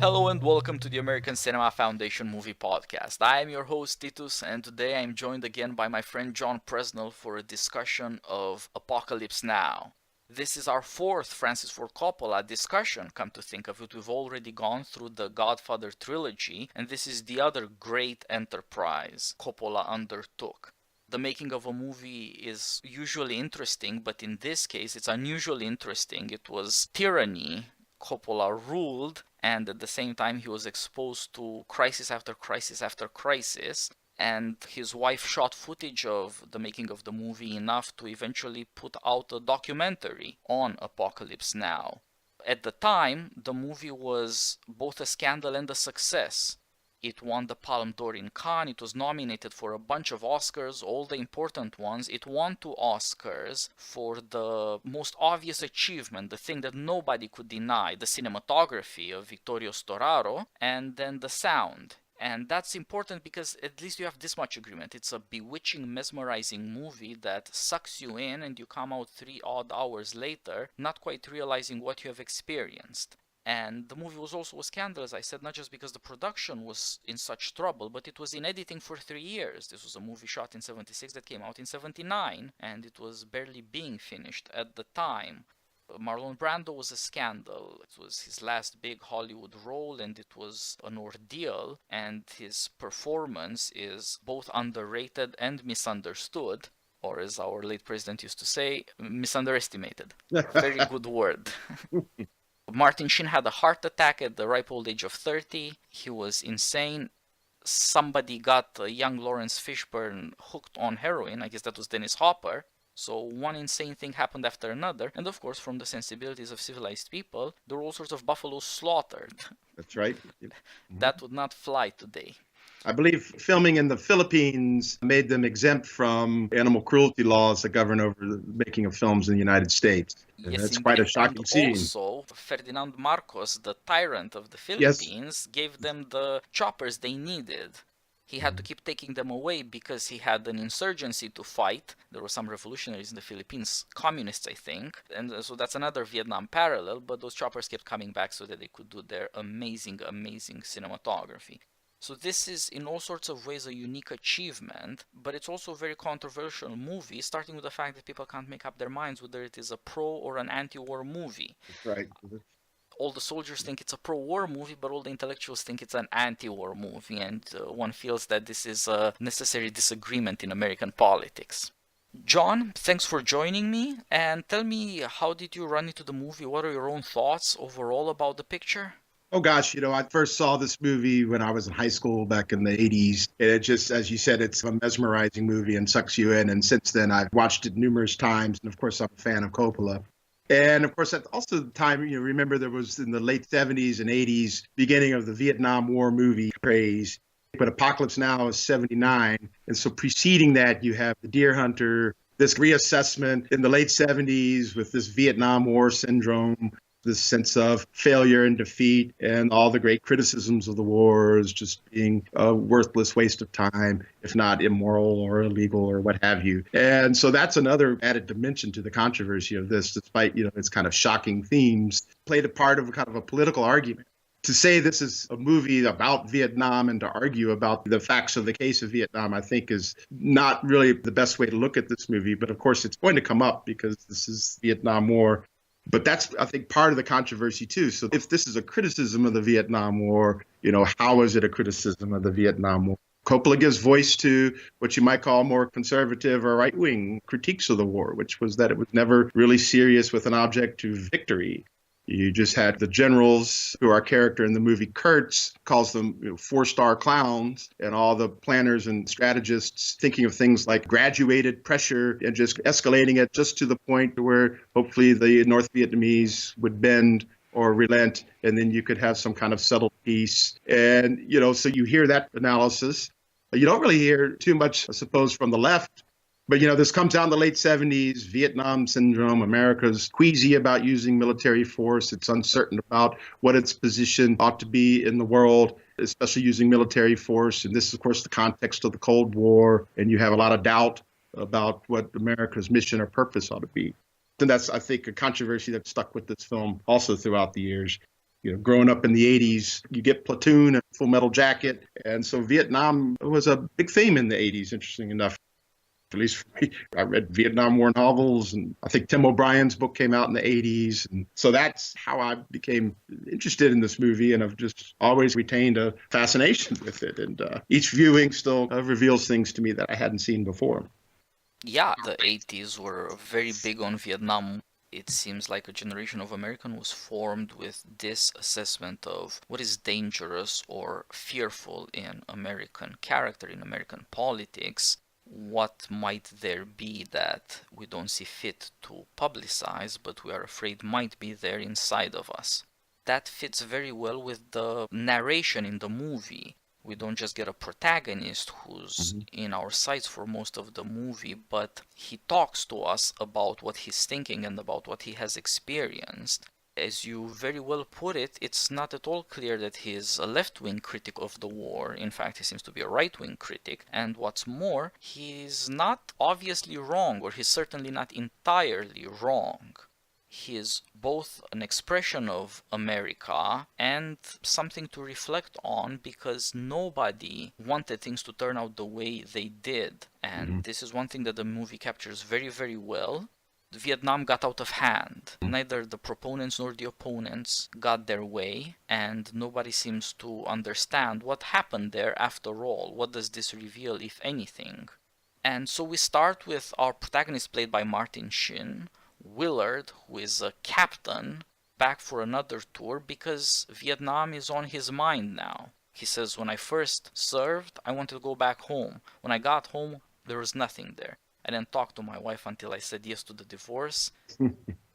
Hello and welcome to the American Cinema Foundation Movie Podcast. I am your host Titus, and today I am joined again by my friend John Presnall for a discussion of Apocalypse Now. This is our fourth Francis Ford Coppola discussion, come to think of it. We've already gone through the Godfather trilogy, and this is the other great enterprise Coppola undertook. The making of a movie is usually interesting, but in this case it's unusually interesting. It was tyranny. Coppola ruled, and at the same time he was exposed to crisis after crisis after crisis, and his wife shot footage of the making of the movie enough to eventually put out a documentary on Apocalypse Now. At the time, the movie was both a scandal and a success. It won the Palme d'Or in Cannes, it was nominated for a bunch of Oscars, all the important ones. It won 2 Oscars for the most obvious achievement, the thing that nobody could deny, the cinematography of Vittorio Storaro, and then the sound. And that's important because at least you have this much agreement. It's a bewitching, mesmerizing movie that sucks you in and you come out 3 odd hours later, not quite realizing what you have experienced. And the movie was also a scandal, as I said, not just because the production was in such trouble, but it was in editing for 3 years. This was a movie shot in 76 that came out in 79, and it was barely being finished at the time. Marlon Brando was a scandal. It was his last big Hollywood role, and it was an ordeal, and his performance is both underrated and misunderstood, or as our late president used to say, misunderestimated. Very good word. Martin Sheen had a heart attack at the ripe old age of 30. He was insane. Somebody got young Lawrence Fishburne hooked on heroin. I guess that was Dennis Hopper. So one insane thing happened after another. And of course, from the sensibilities of civilized people, there were all sorts of buffaloes slaughtered. That's right. That would not fly today. I believe filming in the Philippines made them exempt from animal cruelty laws that govern over the making of films in the United States. Yes, that's indeed. quite a shocking and scene. Also, Ferdinand Marcos, the tyrant of the Philippines, gave them the choppers they needed. He had to keep taking them away because he had an insurgency to fight. There were some revolutionaries in the Philippines, communists, I think. And so that's another Vietnam parallel, but those choppers kept coming back so that they could do their amazing, amazing cinematography. So this is in all sorts of ways a unique achievement, but it's also a very controversial movie, starting with the fact that people can't make up their minds whether it is a pro or an anti-war movie. Right. All the soldiers think it's a pro-war movie, but all the intellectuals think it's an anti-war movie, and one feels that this is a necessary disagreement in American politics. John, thanks for joining me, and tell me, how did you run into the movie? What are your own thoughts overall about the picture? Oh, gosh, I first saw this movie when I was in high school back in the 80s. And it just, as you said, it's a mesmerizing movie and sucks you in. And since then, I've watched it numerous times. And of course, I'm a fan of Coppola. And of course, at also the time, remember there was in the late 70s and 80s, beginning of the Vietnam War movie craze. But Apocalypse Now is 79. And so preceding that, you have The Deer Hunter, this reassessment in the late 70s with this Vietnam War syndrome, this sense of failure and defeat, and all the great criticisms of the war as just being a worthless waste of time, if not immoral or illegal or what have you. And so that's another added dimension to the controversy of this, despite, its kind of shocking themes, played a part of a kind of a political argument. To say this is a movie about Vietnam and to argue about the facts of the case of Vietnam, I think is not really the best way to look at this movie. But of course, it's going to come up because this is Vietnam War. But that's, I think, part of the controversy, too. So if this is a criticism of the Vietnam War, how is it a criticism of the Vietnam War? Coppola gives voice to what you might call more conservative or right-wing critiques of the war, which was that it was never really serious with an object to victory. You just had the generals, who our character in the movie Kurtz calls them 4-star clowns, and all the planners and strategists thinking of things like graduated pressure and just escalating it just to the point where hopefully the North Vietnamese would bend or relent, and then you could have some kind of settled peace. And, so you hear that analysis. You don't really hear too much, I suppose, from the left. But, this comes out in the late 70s, Vietnam syndrome. America's queasy about using military force. It's uncertain about what its position ought to be in the world, especially using military force. And this is, of course, the context of the Cold War. And you have a lot of doubt about what America's mission or purpose ought to be. And that's, I think, a controversy that stuck with this film also throughout the years. Growing up in the 80s, you get Platoon and Full Metal Jacket. And so Vietnam was a big theme in the 80s, interesting enough. At least for me, I read Vietnam War novels, and I think Tim O'Brien's book came out in the 80s. And so that's how I became interested in this movie, and I've just always retained a fascination with it. And each viewing still reveals things to me that I hadn't seen before. Yeah, the 80s were very big on Vietnam. It seems like a generation of Americans was formed with this assessment of what is dangerous or fearful in American character, in American politics. What might there be that we don't see fit to publicize, but we are afraid might be there inside of us? That fits very well with the narration in the movie. We don't just get a protagonist who's in our sights for most of the movie, but he talks to us about what he's thinking and about what he has experienced. As you very well put it, it's not at all clear that he's a left-wing critic of the war. In fact, he seems to be a right-wing critic. And what's more, he's not obviously wrong, or he's certainly not entirely wrong. He is both an expression of America and something to reflect on, because nobody wanted things to turn out the way they did. And this is one thing that the movie captures very, very well. Vietnam got out of hand. Neither the proponents nor the opponents got their way, and nobody seems to understand what happened there after all. What does this reveal, if anything? And so we start with our protagonist, played by Martin Sheen, Willard, who is a captain, back for another tour because Vietnam is on his mind now. He says, when I first served, I wanted to go back home. When I got home, there was nothing there. I didn't talk to my wife until I said yes to the divorce.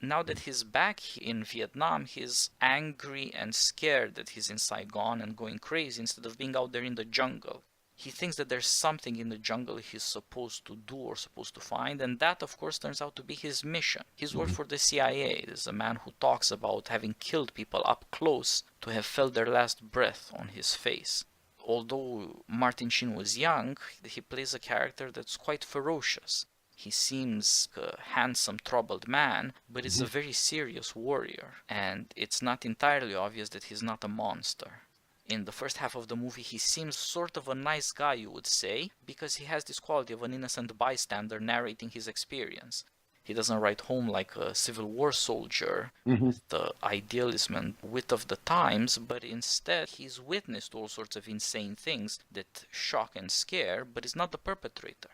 Now that he's back in Vietnam, he's angry and scared that he's in Saigon and going crazy instead of being out there in the jungle. He thinks that there's something in the jungle he's supposed to do or supposed to find, and that, of course, turns out to be his mission. He's worked for the CIA. There's a man who talks about having killed people up close to have felt their last breath on his face. Although Martin Sheen was young, he plays a character that's quite ferocious. He seems a handsome, troubled man, but is a very serious warrior, and it's not entirely obvious that he's not a monster. In the first half of the movie, he seems sort of a nice guy, you would say, because he has this quality of an innocent bystander narrating his experience. He doesn't write home like a Civil War soldier with the idealism and wit of the times, but instead he's witnessed to all sorts of insane things that shock and scare, but is not the perpetrator.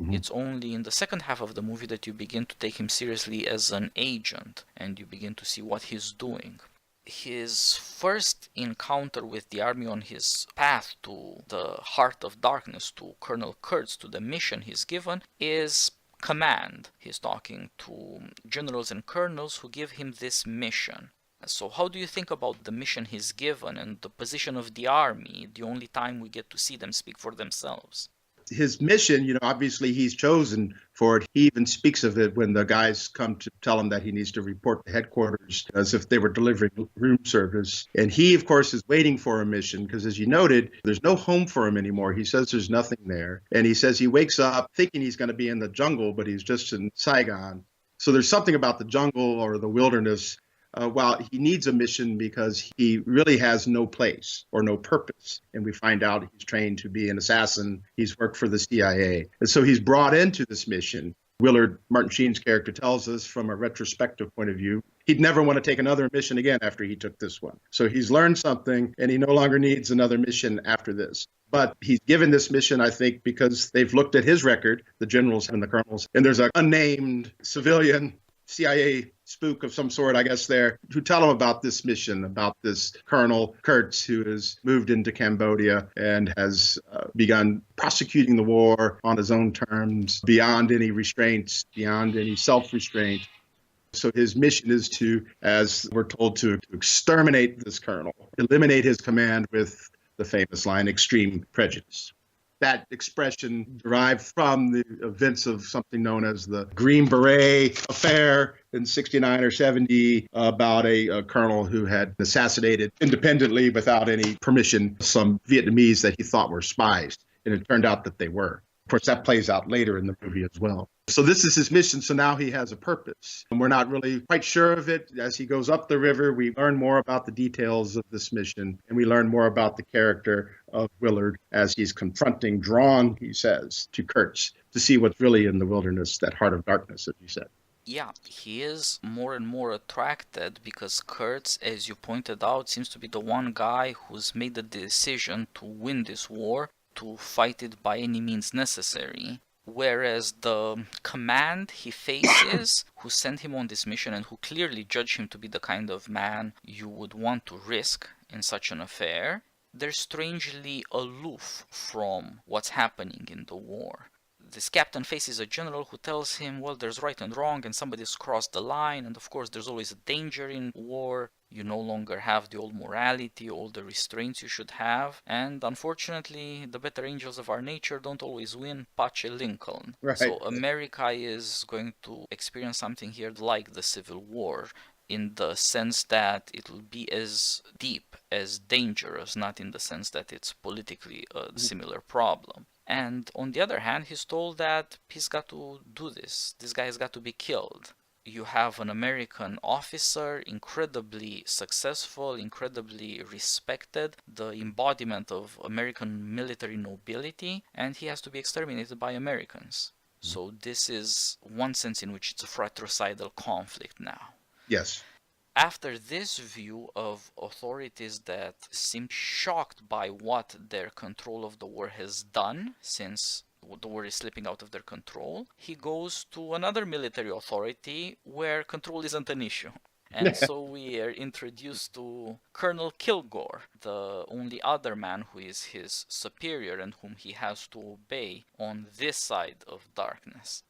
It's only in the second half of the movie that you begin to take him seriously as an agent, and you begin to see what he's doing. His first encounter with the army on his path to the heart of darkness, to Colonel Kurtz, to the mission he's given, is command. He's talking to generals and colonels who give him this mission. So how do you think about the mission he's given and the position of the army, the only time we get to see them speak for themselves? His mission, obviously he's chosen for it. He even speaks of it when the guys come to tell him that he needs to report to headquarters as if they were delivering room service. And he, of course, is waiting for a mission because, as you noted, there's no home for him anymore. He says there's nothing there. And he says he wakes up thinking he's going to be in the jungle, but he's just in Saigon. So there's something about the jungle or the wilderness. While he needs a mission because he really has no place or no purpose. And we find out he's trained to be an assassin. He's worked for the CIA. And so he's brought into this mission. Willard, Martin Sheen's character, tells us from a retrospective point of view, he'd never want to take another mission again after he took this one. So he's learned something and he no longer needs another mission after this. But he's given this mission, I think, because they've looked at his record, the generals and the colonels, and there's an unnamed civilian CIA spook of some sort, I guess, there, who tell him about this mission, about this Colonel Kurtz, who has moved into Cambodia and has begun prosecuting the war on his own terms, beyond any restraints, beyond any self-restraint. So his mission is to, as we're told, to exterminate this colonel, eliminate his command with the famous line, extreme prejudice. That expression derived from the events of something known as the Green Beret affair in 69 or 70 about a colonel who had assassinated independently without any permission some Vietnamese that he thought were spies. And it turned out that they were. course, that plays out later in the movie as well. So this is his mission. So now he has a purpose. And we're not really quite sure of it. As he goes up the river, we learn more about the details of this mission. And we learn more about the character of Willard as he's drawn, he says, to Kurtz to see what's really in the wilderness, that heart of darkness, as you said. Yeah, he is more and more attracted because Kurtz, as you pointed out, seems to be the one guy who's made the decision to win this war, to fight it by any means necessary. Whereas the command he faces, who sent him on this mission and who clearly judge him to be the kind of man you would want to risk in such an affair, they're strangely aloof from what's happening in the war. This captain faces a general who tells him, well, there's right and wrong and somebody's crossed the line, and of course there's always a danger in war. You no longer have the old morality, all the restraints you should have, and unfortunately the better angels of our nature don't always win, pace Lincoln. Right. So America is going to experience something here like the Civil War, in the sense that it will be as deep, as dangerous, not in the sense that it's politically a similar problem. And on the other hand, he's told that he's got to do this. This guy has got to be killed. You have an American officer, incredibly successful, incredibly respected, the embodiment of American military nobility, and he has to be exterminated by Americans. So this is one sense in which it's a fratricidal conflict now. Yes. After this view of authorities that seem shocked by what their control of the war has done, since the war is slipping out of their control, he goes to another military authority where control isn't an issue. And so we are introduced to Colonel Kilgore, the only other man who is his superior and whom he has to obey on this side of darkness.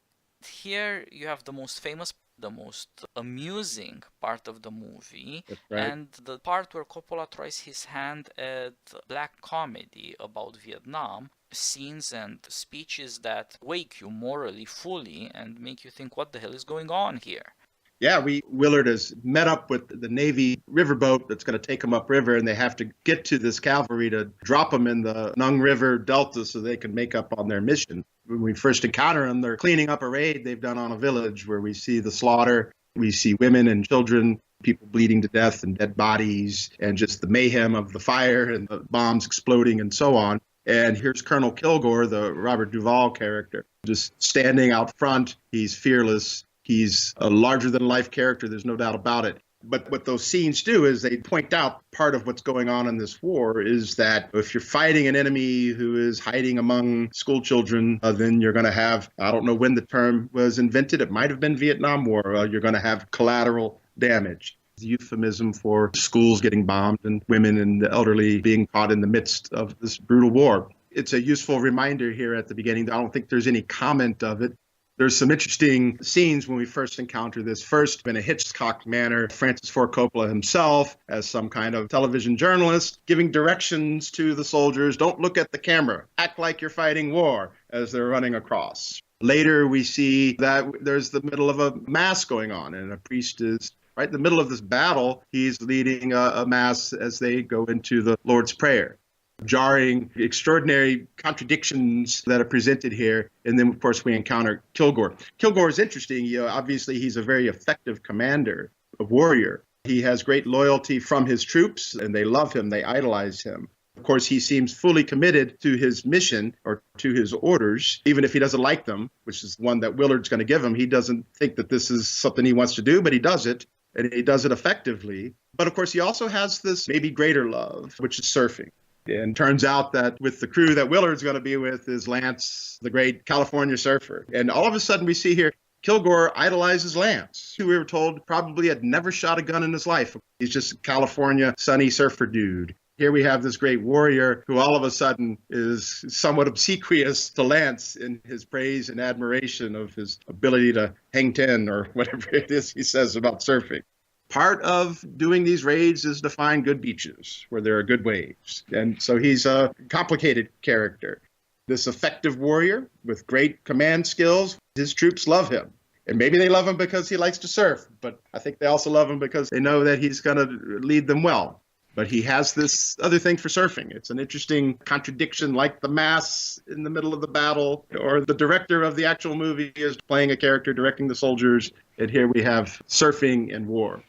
Here you have the most famous, the most amusing part of the movie, right. And the part where Coppola tries his hand at black comedy about Vietnam, scenes and speeches that wake you morally fully and make you think, what the hell is going on here? Yeah, Willard has met up with the Navy riverboat that's going to take them upriver, and they have to get to this cavalry to drop them in the Nung River Delta so they can make up on their mission. When we first encounter them, they're cleaning up a raid they've done on a village where we see the slaughter. We see women and children, people bleeding to death and dead bodies, and just the mayhem of the fire and the bombs exploding and so on. And here's Colonel Kilgore, the Robert Duvall character, just standing out front. He's fearless. He's a larger-than-life character, there's no doubt about it. But what those scenes do is they point out part of what's going on in this war is that if you're fighting an enemy who is hiding among school children, then you're going to have, I don't know when the term was invented, it might have been Vietnam War, you're going to have collateral damage. The euphemism for schools getting bombed and women and the elderly being caught in the midst of this brutal war. It's a useful reminder here at the beginning. I don't think there's any comment of it. There's some interesting scenes when we first encounter this. First, in a Hitchcock manner, Francis Ford Coppola himself, as some kind of television journalist, giving directions to the soldiers. Don't look at the camera. Act like you're fighting war as they're running across. Later, we see that there's the middle of a mass going on, and a priest is right in the middle of this battle. He's leading a mass as they go into the Lord's Prayer. Jarring, extraordinary contradictions that are presented here. And then, of course, we encounter Kilgore. Kilgore is interesting. Obviously, he's a very effective commander, a warrior. He has great loyalty from his troops, and they love him. They idolize him. Of course, he seems fully committed to his mission or to his orders, even if he doesn't like them, which is one that Willard's going to give him. He doesn't think that this is something he wants to do, but he does it, and he does it effectively. But, of course, he also has this maybe greater love, which is surfing. And turns out that with the crew that Willard's going to be with is Lance, the great California surfer. And all of a sudden we see here, Kilgore idolizes Lance, who we were told probably had never shot a gun in his life. He's just a California sunny surfer dude. Here we have this great warrior who all of a sudden is somewhat obsequious to Lance in his praise and admiration of his ability to hang ten or whatever it is he says about surfing. Part of doing these raids is to find good beaches where there are good waves. And so he's a complicated character. This effective warrior with great command skills, his troops love him. And maybe they love him because he likes to surf, but I think they also love him because they know that he's going to lead them well. But he has this other thing for surfing. It's an interesting contradiction, like the mass in the middle of the battle, or the director of the actual movie is playing a character directing the soldiers. And here we have surfing and war.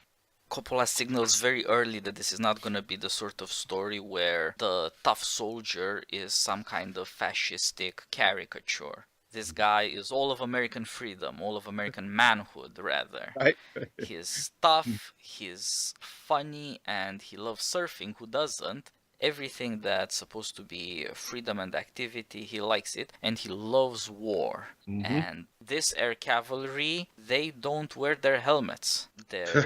Coppola signals very early that this is not going to be the sort of story where the tough soldier is some kind of fascistic caricature. This guy is all of American freedom, all of American manhood, rather. Right? He's tough, he's funny, and he loves surfing. Who doesn't? Everything that's supposed to be freedom and activity, he likes it, and he loves war. Mm-hmm. And this air cavalry, they don't wear their helmets. They're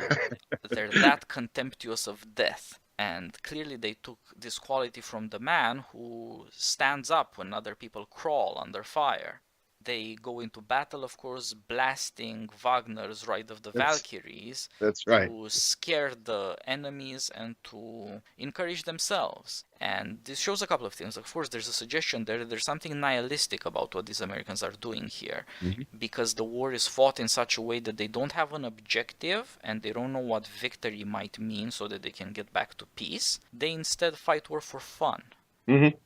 that contemptuous of death. And clearly they took this quality from the man who stands up when other people crawl under fire. They go into battle, of course, blasting Wagner's Ride of the Valkyries That's right. to scare the enemies and to encourage themselves. And this shows a couple of things. Of course, there's a suggestion there that there's something nihilistic about what these Americans are doing here, because the war is fought in such a way that they don't have an objective and they don't know what victory might mean so that they can get back to peace. They instead fight war for fun.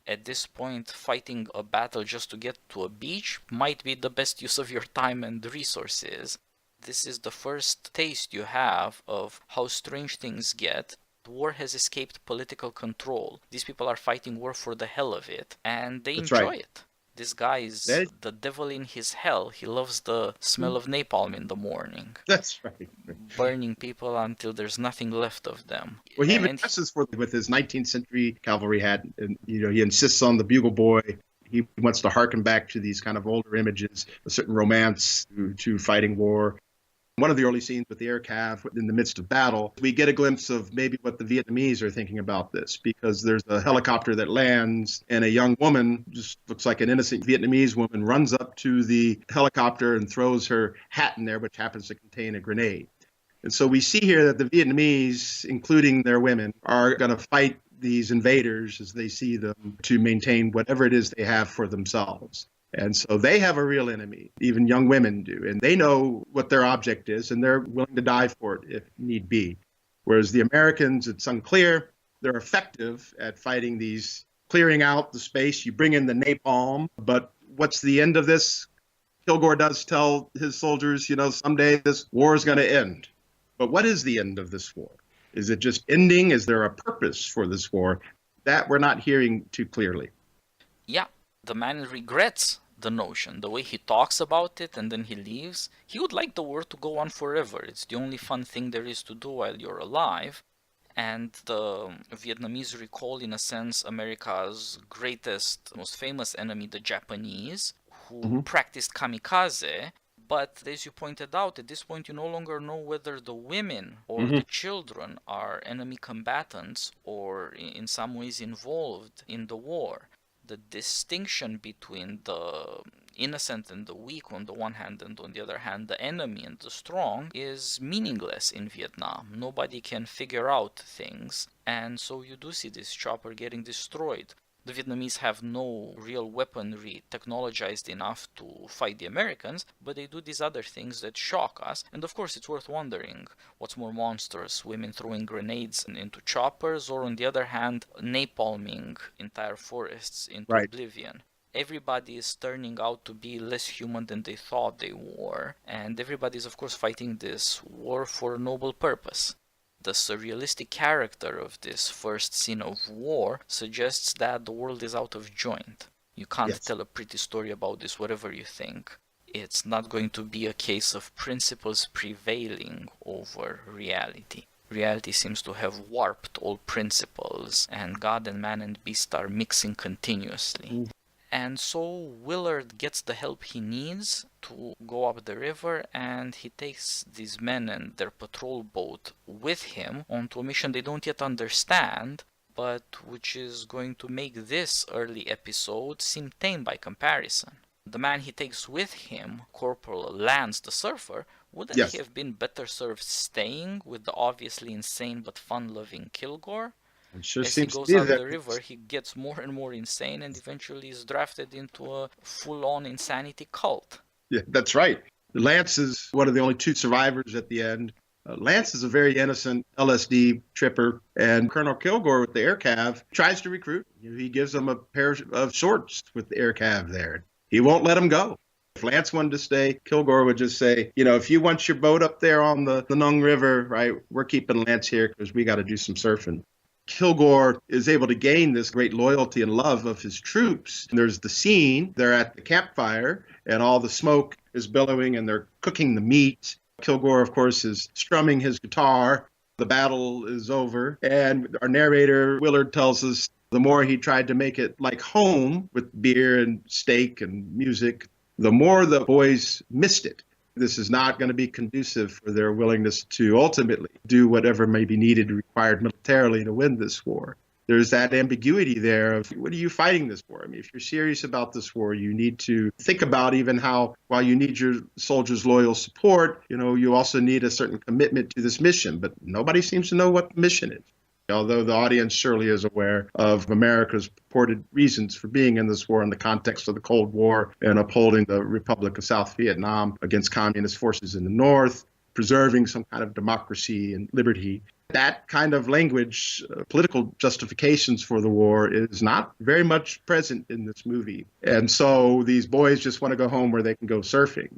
At this point, fighting a battle just to get to a beach might be the best use of your time and resources. This is the first taste you have of how strange things get. War has escaped political control. These people are fighting war for the hell of it, and they enjoy it. This guy is the devil in his hell. He loves the smell of napalm in the morning. That's right. Burning people until there's nothing left of them. Well, he even dresses with his 19th century cavalry hat, and he insists on the bugle boy. He wants to harken back to these kind of older images, a certain romance to fighting war. One of the early scenes with the air cav in the midst of battle, we get a glimpse of maybe what the Vietnamese are thinking about this, because there's a helicopter that lands and a young woman, just looks like an innocent Vietnamese woman, runs up to the helicopter and throws her hat in there, which happens to contain a grenade. And so we see here that the Vietnamese, including their women, are going to fight these invaders as they see them to maintain whatever it is they have for themselves. And so they have a real enemy, even young women do, and they know what their object is, and they're willing to die for it if need be. Whereas the Americans, it's unclear. They're effective at fighting these, clearing out the space. You bring in the napalm, but what's the end of this? Kilgore does tell his soldiers, someday this war is going to end. But what is the end of this war? Is it just ending? Is there a purpose for this war? That we're not hearing too clearly. Yeah. The man regrets the notion, the way he talks about it and then he leaves. He would like the war to go on forever. It's the only fun thing there is to do while you're alive. And the Vietnamese recall, in a sense, America's greatest, most famous enemy, the Japanese, who practiced kamikaze. But as you pointed out, at this point you no longer know whether the women or the children are enemy combatants or in some ways involved in the war. The distinction between the innocent and the weak on the one hand, and on the other hand the enemy and the strong, is meaningless in Vietnam. Nobody can figure out things, and so you do see this chopper getting destroyed. The Vietnamese have no real weaponry technologized enough to fight the Americans, but they do these other things that shock us. And of course, it's worth wondering what's more monstrous, women throwing grenades into choppers, or on the other hand, napalming entire forests into oblivion. Everybody is turning out to be less human than they thought they were, and everybody is of course fighting this war for a noble purpose. The surrealistic character of this first scene of war suggests that the world is out of joint. You can't tell a pretty story about this, whatever you think. It's not going to be a case of principles prevailing over reality. Reality seems to have warped all principles, and God and man and beast are mixing continuously. And so Willard gets the help he needs to go up the river, and he takes these men and their patrol boat with him onto a mission they don't yet understand, but which is going to make this early episode seem tame by comparison. The man he takes with him, Corporal Lance the Surfer, wouldn't he have been better served staying with the obviously insane but fun-loving Kilgore? As he goes up the river, he gets more and more insane and eventually is drafted into a full-on insanity cult. Yeah, that's right. Lance is one of the only two survivors at the end. Lance is a very innocent LSD tripper, and Colonel Kilgore with the air cav tries to recruit. He gives him a pair of shorts with the air cav there. He won't let him go. If Lance wanted to stay, Kilgore would just say, if you want your boat up there on the Nung River, right, we're keeping Lance here because we got to do some surfing. Kilgore is able to gain this great loyalty and love of his troops. And there's the scene, they're at the campfire, and all the smoke is billowing, and they're cooking the meat. Kilgore, of course, is strumming his guitar. The battle is over, and our narrator, Willard, tells us the more he tried to make it like home with beer and steak and music, the more the boys missed it. This is not going to be conducive for their willingness to ultimately do whatever may be needed, required militarily to win this war. There's that ambiguity there of what are you fighting this for? I mean, if you're serious about this war, you need to think about even how, while you need your soldiers' loyal support, you also need a certain commitment to this mission. But nobody seems to know what the mission is. Although the audience surely is aware of America's purported reasons for being in this war in the context of the Cold War and upholding the Republic of South Vietnam against communist forces in the North, preserving some kind of democracy and liberty. That kind of language, political justifications for the war, is not very much present in this movie. And so these boys just want to go home where they can go surfing.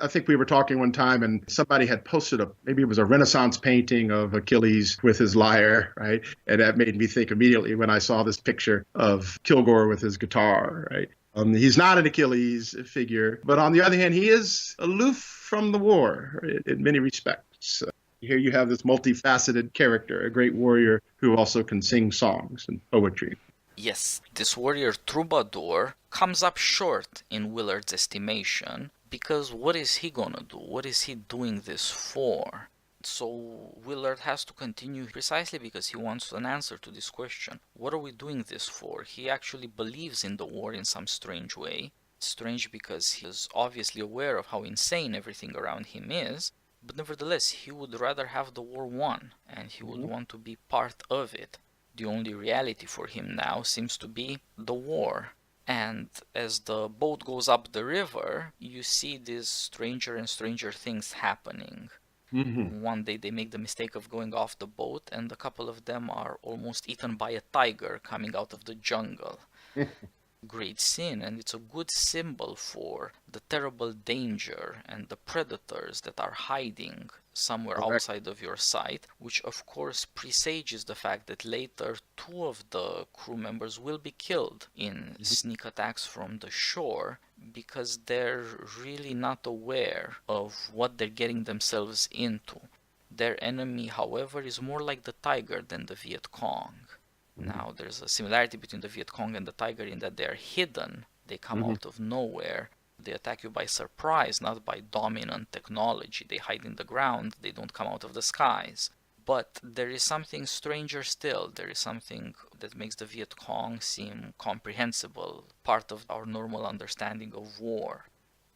I think we were talking one time and somebody had posted maybe it was a Renaissance painting of Achilles with his lyre, right? And that made me think immediately when I saw this picture of Kilgore with his guitar, right? He's not an Achilles figure, but on the other hand, he is aloof from the war, right, in many respects. Here you have this multifaceted character, a great warrior who also can sing songs and poetry. Yes, this warrior troubadour comes up short in Willard's estimation, because what is he gonna do? What is he doing this for? So Willard has to continue precisely because he wants an answer to this question. What are we doing this for? He actually believes in the war in some strange way. It's strange because he is obviously aware of how insane everything around him is, but nevertheless he would rather have the war won, and he would want to be part of it. The only reality for him now seems to be the war. And as the boat goes up the river, you see these stranger and stranger things happening. One day they make the mistake of going off the boat, and a couple of them are almost eaten by a tiger coming out of the jungle. Great scene, and it's a good symbol for the terrible danger and the predators that are hiding somewhere outside of your sight, which of course presages the fact that later two of the crew members will be killed in sneak attacks from the shore because they're really not aware of what they're getting themselves into. Their enemy, however, is more like the tiger than the Viet Cong. Now, there's a similarity between the Viet Cong and the tiger in that they're hidden. They come out of nowhere. They attack you by surprise, not by dominant technology. They hide in the ground. They don't come out of the skies. But there is something stranger still. There is something that makes the Viet Cong seem comprehensible, part of our normal understanding of war.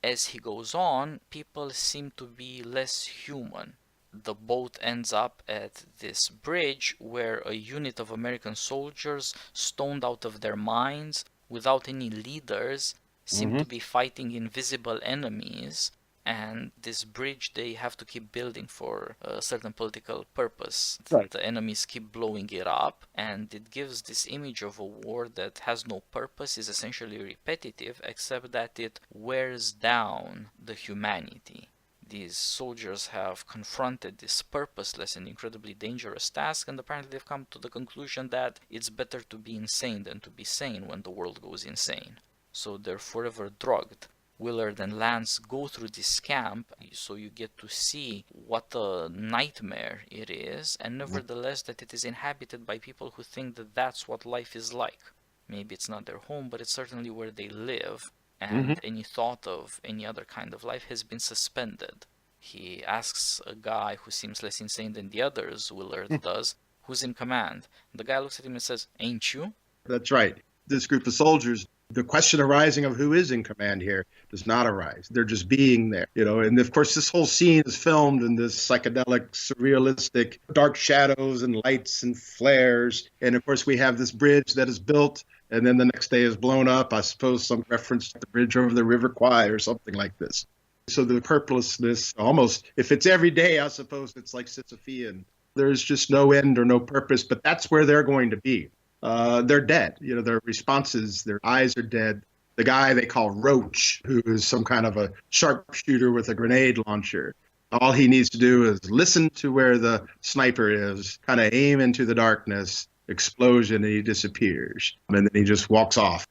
As he goes on, people seem to be less human. The boat ends up at this bridge where a unit of American soldiers, stoned out of their minds, without any leaders, seem to be fighting invisible enemies, and this bridge they have to keep building for a certain political purpose. Right. The enemies keep blowing it up, and it gives this image of a war that has no purpose, is essentially repetitive, except that it wears down the humanity. These soldiers have confronted this purposeless and incredibly dangerous task, and apparently they've come to the conclusion that it's better to be insane than to be sane when the world goes insane. So they're forever drugged. Willard and Lance go through this camp, so you get to see what a nightmare it is, and nevertheless that it is inhabited by people who think that that's what life is like. Maybe it's not their home, but it's certainly where they live. And any thought of any other kind of life has been suspended. He asks a guy who seems less insane than the others, Willard does, who's in command. The guy looks at him and says, "Ain't you?" That's right. This group of soldiers, the question arising of who is in command here does not arise. They're just being there, and of course this whole scene is filmed in this psychedelic, surrealistic, dark shadows and lights and flares. And of course we have this bridge that is built and then the next day is blown up. I suppose some reference to the bridge over the River Kwai or something like this. So the purposelessness, almost, if it's every day, I suppose it's like Sisyphean. There's just no end or no purpose, but that's where they're going to be. They're dead. Their responses, their eyes are dead. The guy they call Roach, who is some kind of a sharpshooter with a grenade launcher, all he needs to do is listen to where the sniper is, kind of aim into the darkness, explosion, and he disappears. And then he just walks off.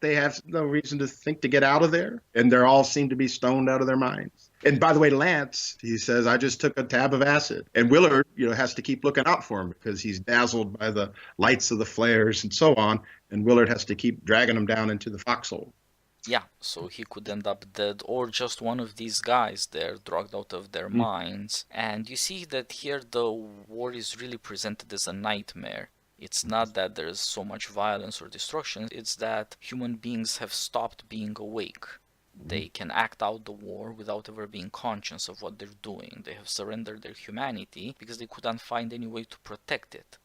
They have no reason to think to get out of there, and they all seem to be stoned out of their minds. And by the way, Lance, he says, I just took a tab of acid. And Willard, has to keep looking out for him because he's dazzled by the lights of the flares and so on. And Willard has to keep dragging him down into the foxhole. Yeah, so he could end up dead, or just one of these guys there, drugged out of their minds. And you see that here the war is really presented as a nightmare. It's not that there's so much violence or destruction, it's that human beings have stopped being awake. They can act out the war without ever being conscious of what they're doing. They have surrendered their humanity because they couldn't find any way to protect it.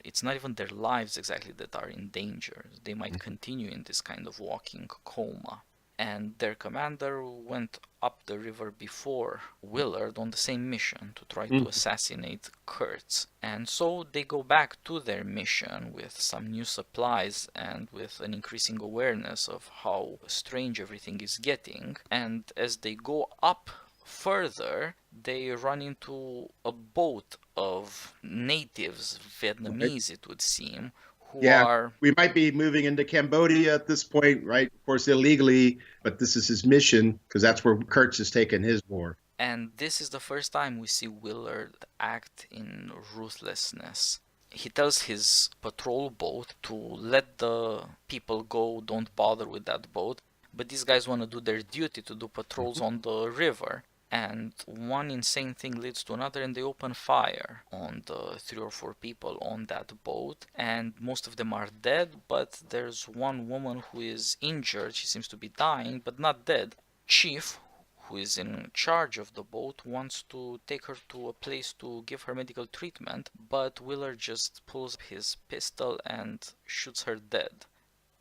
It's not even their lives exactly that are in danger. They might continue in this kind of walking coma. And their commander went up the river before Willard on the same mission to try to assassinate Kurtz. And so they go back to their mission with some new supplies and with an increasing awareness of how strange everything is getting. And as they go up further, they run into a boat of natives, Vietnamese it would seem, who are... We might be moving into Cambodia at this point, right? Of course, illegally, but this is his mission because that's where Kurtz has taken his war. And this is the first time we see Willard act in ruthlessness. He tells his patrol boat to let the people go, don't bother with that boat. But these guys want to do their duty to do patrols on the river. And one insane thing leads to another, and they open fire on the 3 or 4 people on that boat. And most of them are dead, but there's one woman who is injured. She seems to be dying, but not dead. Chief, who is in charge of the boat, wants to take her to a place to give her medical treatment, but Willard just pulls his pistol and shoots her dead.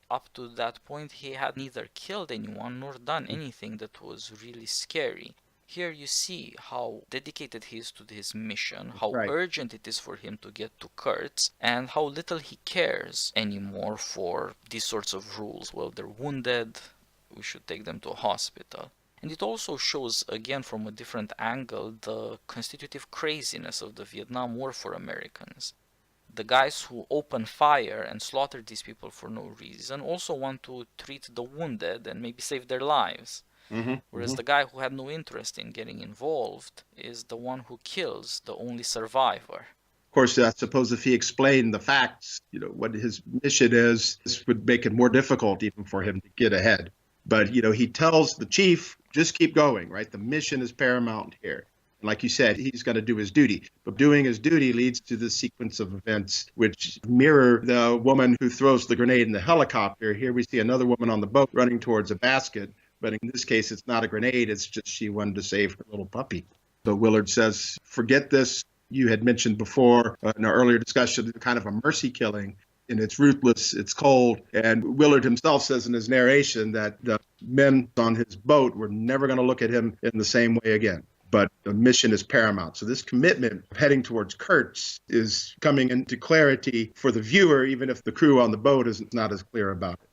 Up to that point, he had neither killed anyone nor done anything that was really scary. Here you see how dedicated he is to his mission, how urgent it is for him to get to Kurtz, and how little he cares anymore for these sorts of rules. Well, they're wounded, we should take them to a hospital. And it also shows, again from a different angle, the constitutive craziness of the Vietnam War for Americans. The guys who open fire and slaughter these people for no reason also want to treat the wounded and maybe save their lives. Whereas the guy who had no interest in getting involved is the one who kills the only survivor. Of course, I suppose if he explained the facts, what his mission is, this would make it more difficult even for him to get ahead. But, he tells the chief, just keep going, right? The mission is paramount here. And like you said, he's going to do his duty. But doing his duty leads to this sequence of events which mirror the woman who throws the grenade in the helicopter. Here we see another woman on the boat running towards a basket. But in this case, it's not a grenade. It's just she wanted to save her little puppy. So Willard says, forget this. You had mentioned before in our earlier discussion, kind of a mercy killing. And it's ruthless, it's cold. And Willard himself says in his narration that the men on his boat were never going to look at him in the same way again. But the mission is paramount. So this commitment of heading towards Kurtz is coming into clarity for the viewer, even if the crew on the boat is not as clear about it.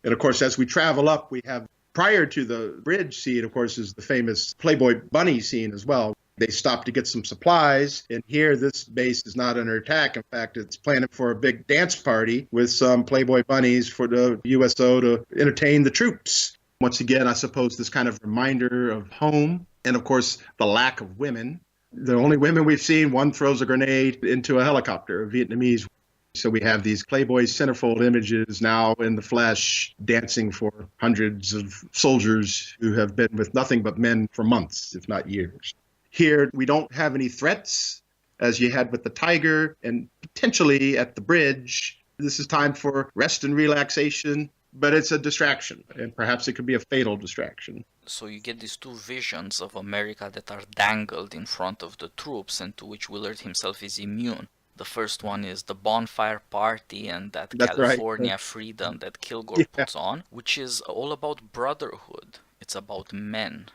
And of course, as we travel up, we have prior to the bridge scene, of course, is the famous Playboy Bunny scene as well. They stop to get some supplies, and here this base is not under attack. In fact, it's planning for a big dance party with some Playboy Bunnies for the USO to entertain the troops. Once again, I suppose this kind of reminder of home, and of course, the lack of women. The only women we've seen, one throws a grenade into a helicopter, a Vietnamese. So we have these Playboy centerfold images now in the flesh, dancing for hundreds of soldiers who have been with nothing but men for months, if not years. Here, we don't have any threats, as you had with the Tiger, and potentially at the bridge. This is time for rest and relaxation, but it's a distraction, and perhaps it could be a fatal distraction. So you get these two visions of America that are dangled in front of the troops and to which Willard himself is immune. The first one is the bonfire party and that California freedom that Kilgore puts on, which is all about brotherhood. It's about men.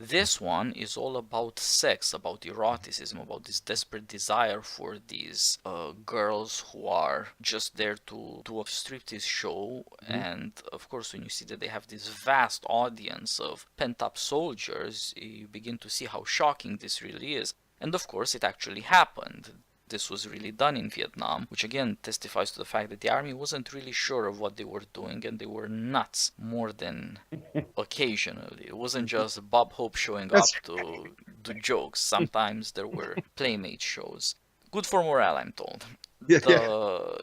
This one is all about sex, about eroticism, about this desperate desire for these girls who are just there to do a striptease show. And of course, when you see that they have this vast audience of pent-up soldiers, you begin to see how shocking this really is. And of course, it actually happened. This was really done in Vietnam, which again testifies to the fact that the army wasn't really sure of what they were doing, and they were nuts more than occasionally. It wasn't just Bob Hope showing up That's to do jokes. Sometimes there were playmate shows. Good for morale, I'm told. yeah.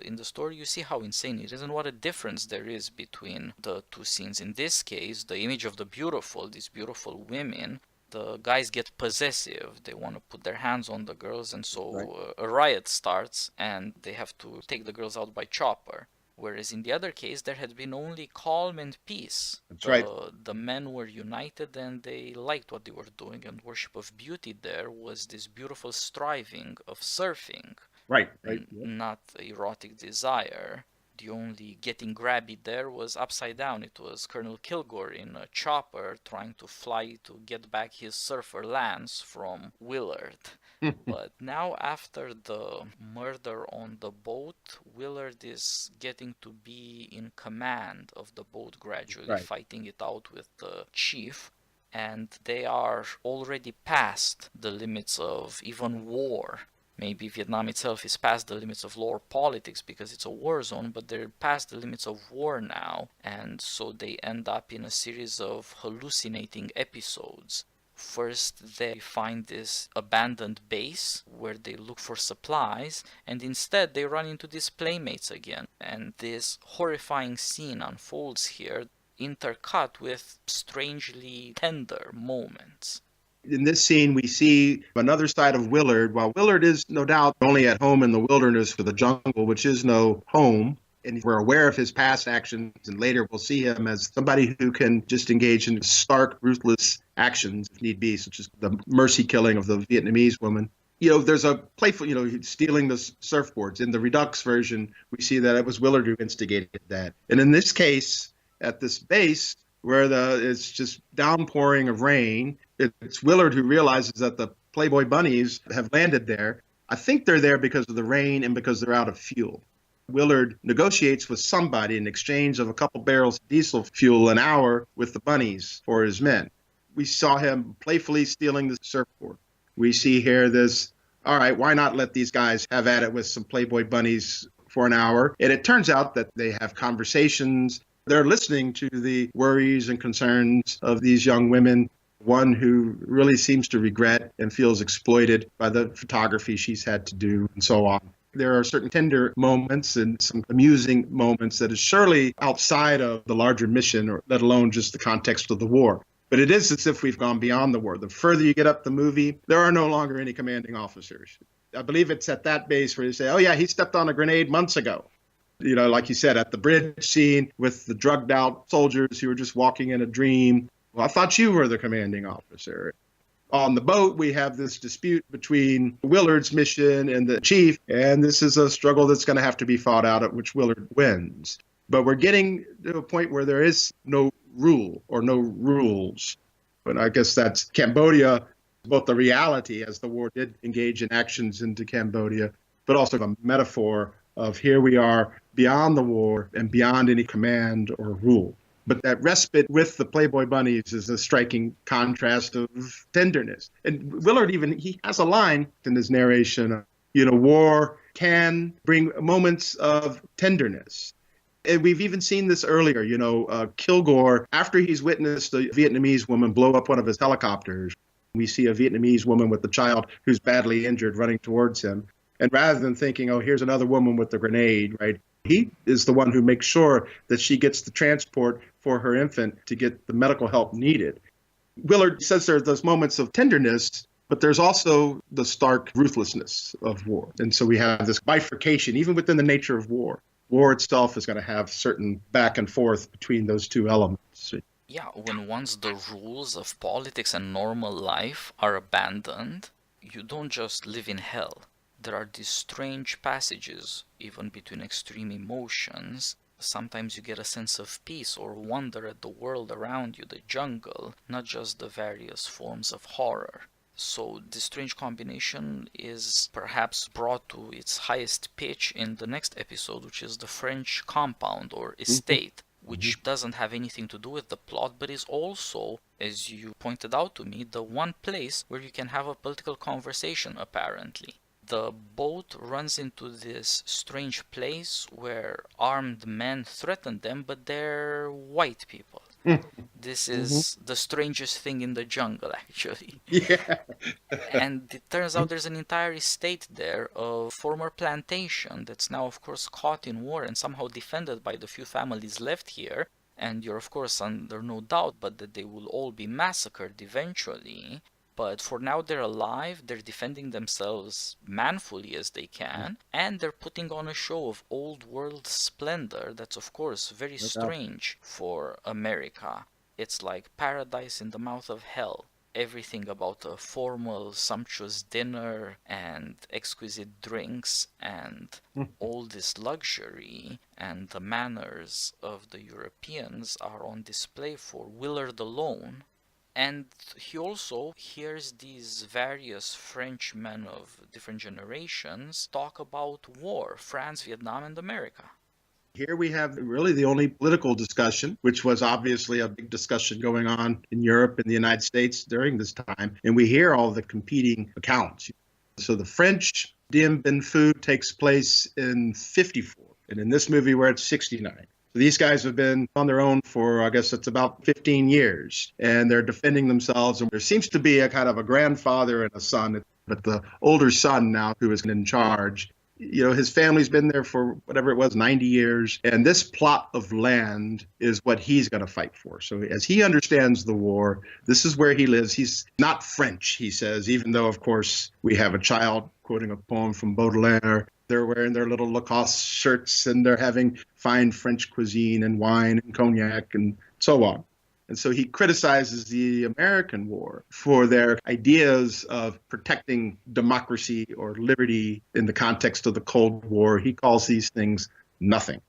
In the story you see how insane it is and what a difference there is between the two scenes. In this case, the image of the beautiful, these beautiful women, the guys get possessive. They want to put their hands on the girls, and so a riot starts, and they have to take the girls out by chopper. Whereas in the other case, there had been only calm and peace. That's right. The men were united and they liked what they were doing, and worship of beauty there was this beautiful striving of surfing, Right. not erotic desire. The only getting grabby there was upside down. It was Colonel Kilgore in a chopper trying to fly to get back his surfer lance from Willard. But now, after the murder on the boat, Willard is getting to be in command of the boat gradually, Right. fighting it out with the chief. And they are already past the limits of even war. Maybe Vietnam itself is past the limits of law or politics because it's a war zone, but they're past the limits of war now. And so they end up in a series of hallucinating episodes. First, they find this abandoned base where they look for supplies, and instead they run into these playmates again. And this horrifying scene unfolds here, intercut with strangely tender moments. In this scene, we see another side of Willard. While Willard is no doubt only at home in the wilderness for the jungle, which is no home, and we're aware of his past actions, and later we'll see him as somebody who can just engage in stark, ruthless actions if need be, such as the mercy killing of the Vietnamese woman. There's a playful, stealing the surfboards. In the Redux version, we see that it was Willard who instigated that. And in this case, at this base, where it's just downpouring of rain, it's Willard who realizes that the Playboy bunnies have landed there. I think they're there because of the rain and because they're out of fuel. Willard negotiates with somebody in exchange of a couple barrels of diesel fuel an hour with the bunnies for his men. We saw him playfully stealing the surfboard. We see here this, all right, why not let these guys have at it with some Playboy bunnies for an hour? And it turns out that they have conversations. They're listening to the worries and concerns of these young women, one who really seems to regret and feels exploited by the photography she's had to do and so on. There are certain tender moments and some amusing moments that is surely outside of the larger mission, or let alone just the context of the war. But it is as if we've gone beyond the war. The further you get up the movie, there are no longer any commanding officers. I believe it's at that base where you say, oh yeah, he stepped on a grenade months ago. Like you said, at the bridge scene with the drugged out soldiers who were just walking in a dream. Well, I thought you were the commanding officer. On the boat, we have this dispute between Willard's mission and the chief, and this is a struggle that's going to have to be fought out at which Willard wins. But we're getting to a point where there is no rule or no rules. But I guess that's Cambodia, both the reality as the war did engage in actions into Cambodia, but also a metaphor of here we are beyond the war and beyond any command or rule. But that respite with the Playboy bunnies is a striking contrast of tenderness. And Willard he has a line in his narration, war can bring moments of tenderness. And we've even seen this earlier, Kilgore, after he's witnessed a Vietnamese woman blow up one of his helicopters, we see a Vietnamese woman with a child who's badly injured running towards him. And rather than thinking, oh, here's another woman with a grenade, right? He is the one who makes sure that she gets the transport for her infant to get the medical help needed. Willard says there are those moments of tenderness, but there's also the stark ruthlessness of war. And so we have this bifurcation, even within the nature of war. War itself is going to have certain back and forth between those two elements. Yeah, when once the rules of politics and normal life are abandoned, you don't just live in hell. There are these strange passages, even between extreme emotions, Sometimes you get a sense of peace or wonder at the world around you, the jungle, not just the various forms of horror. So this strange combination is perhaps brought to its highest pitch in the next episode, which is the French compound or Mhm. estate, which doesn't have anything to do with the plot, but is also, as you pointed out to me, the one place where you can have a political conversation, apparently. The boat runs into this strange place where armed men threaten them, but they're white people. This Mhm. is the strangest thing in the jungle, actually. Yeah. And it turns out there's an entire estate there of former plantation that's now, of course, caught in war and somehow defended by the few families left here. And you're, of course, under no doubt but that they will all be massacred eventually. But for now, they're alive, they're defending themselves manfully as they can, and they're putting on a show of old world splendor that's, of course, very No doubt. strange for America. It's like paradise in the mouth of hell. Everything about a formal, sumptuous dinner and exquisite drinks and all this luxury and the manners of the Europeans are on display for Willard alone. And he also hears these various Frenchmen of different generations talk about war, France, Vietnam, and America. Here we have really the only political discussion, which was obviously a big discussion going on in Europe and the United States during this time. And we hear all the competing accounts. So the French Dien Bien Phu takes place in 54. And in this movie, we're at 69. So these guys have been on their own for, I guess it's about 15 years, and they're defending themselves. And there seems to be a kind of a grandfather and a son, but the older son now who is in charge, his family's been there for whatever it was, 90 years. And this plot of land is what he's going to fight for. So as he understands the war, this is where he lives. He's not French, he says, even though, of course, we have a child quoting a poem from Baudelaire. They're wearing their little Lacoste shirts and they're having fine French cuisine and wine and cognac and so on. And so he criticizes the American war for their ideas of protecting democracy or liberty in the context of the Cold War. He calls these things nothing.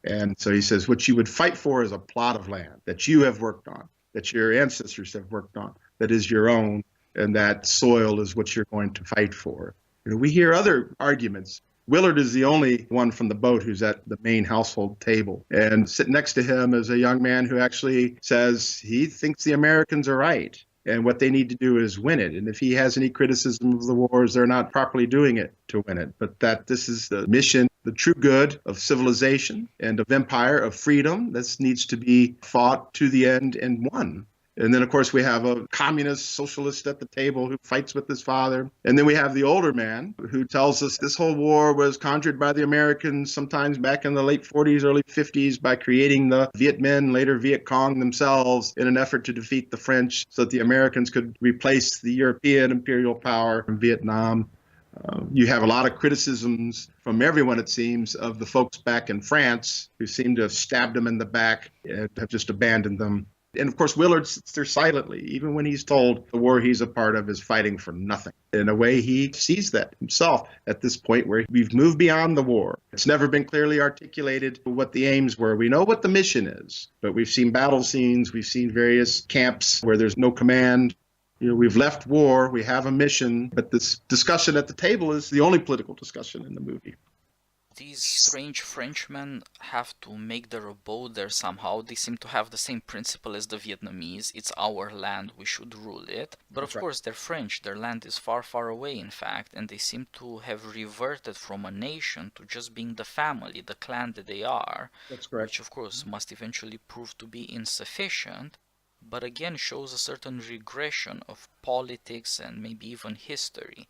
And so he says, what you would fight for is a plot of land that you have worked on, that your ancestors have worked on, that is your own, and that soil is what you're going to fight for. We hear other arguments. Willard is the only one from the boat who's at the main household table. And sitting next to him is a young man who actually says he thinks the Americans are right. And what they need to do is win it. And if he has any criticism of the wars, they're not properly doing it to win it. But that this is the mission, the true good of civilization and of empire, of freedom. This needs to be fought to the end and won. And then, of course, we have a communist socialist at the table who fights with his father. And then we have the older man who tells us this whole war was conjured by the Americans sometimes back in the late 40s, early 50s by creating the Viet Minh, later Viet Cong themselves in an effort to defeat the French so that the Americans could replace the European imperial power in Vietnam. You have a lot of criticisms from everyone, it seems, of the folks back in France who seem to have stabbed them in the back and have just abandoned them. And of course, Willard sits there silently, even when he's told the war he's a part of is fighting for nothing. In a way, he sees that himself at this point where we've moved beyond the war. It's never been clearly articulated what the aims were. We know what the mission is, but we've seen battle scenes, we've seen various camps where there's no command. We've left war, we have a mission, but this discussion at the table is the only political discussion in the movie. These strange Frenchmen have to make their abode there somehow. They seem to have the same principle as the Vietnamese. It's our land, we should rule it. But of course, they're French. Their land is far, far away, in fact, and they seem to have reverted from a nation to just being the family, the clan that they are. That's correct. Which, of course, must eventually prove to be insufficient, but again shows a certain regression of politics and maybe even history.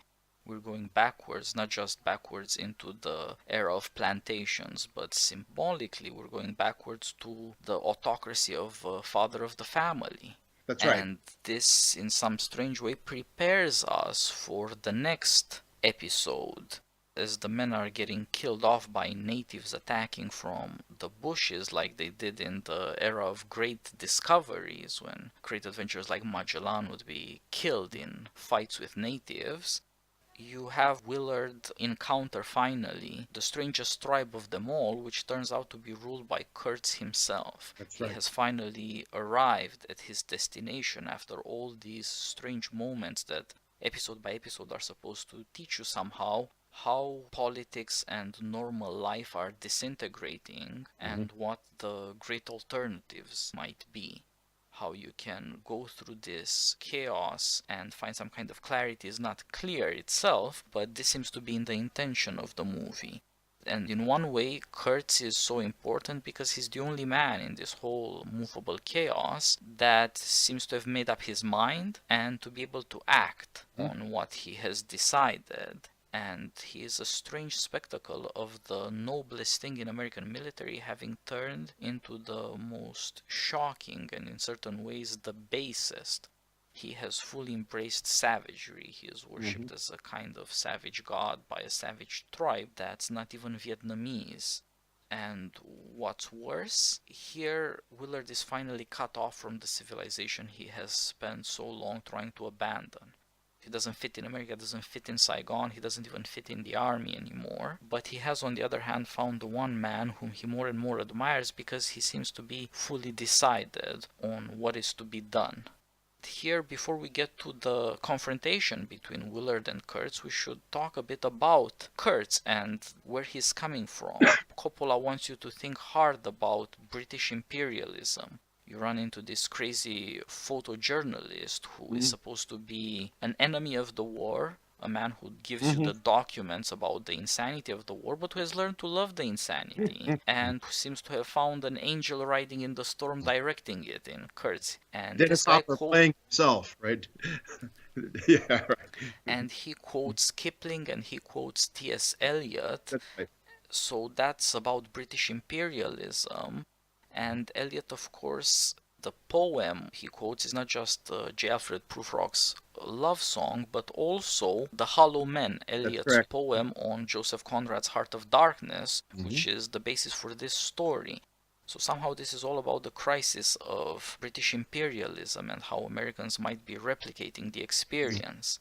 We're going backwards, not just backwards into the era of plantations, but symbolically we're going backwards to the autocracy of father of the family. That's right. And this, in some strange way, prepares us for the next episode. As the men are getting killed off by natives attacking from the bushes like they did in the era of great discoveries, when great adventurers like Magellan would be killed in fights with natives. you have Willard encounter finally the strangest tribe of them all, which turns out to be ruled by Kurtz himself. That's He right. has finally arrived at his destination after all these strange moments that episode by episode are supposed to teach you somehow how politics and normal life are disintegrating and what the great alternatives might be. How you can go through this chaos and find some kind of clarity is not clear itself, but this seems to be in the intention of the movie. And in one way, Kurtz is so important because he's the only man in this whole movable chaos that seems to have made up his mind and to be able to act on what he has decided. And he is a strange spectacle of the noblest thing in American military having turned into the most shocking and in certain ways the basest. He has fully embraced savagery. He is worshipped as a kind of savage god by a savage tribe that's not even Vietnamese. And what's worse, here Willard is finally cut off from the civilization he has spent so long trying to abandon. He doesn't fit in America, doesn't fit in Saigon, he doesn't even fit in the army anymore. But he has, on the other hand, found the one man whom he more and more admires because he seems to be fully decided on what is to be done. Here, before we get to the confrontation between Willard and Kurtz, we should talk a bit about Kurtz and where he's coming from. Coppola wants you to think hard about British imperialism. You run into this crazy photojournalist who is supposed to be an enemy of the war, a man who gives you the documents about the insanity of the war, but who has learned to love the insanity, and who seems to have found an angel riding in the storm directing it in Kurtz. And Dennis this guy Hopper playing himself, right? Yeah, right. And he quotes Kipling and he quotes T.S. Eliot. That's right. So that's about British imperialism. And Eliot, of course, the poem he quotes is not just J. Alfred Prufrock's love song, but also The Hollow Men, Eliot's poem on Joseph Conrad's Heart of Darkness, which is the basis for this story. So somehow this is all about the crisis of British imperialism and how Americans might be replicating the experience.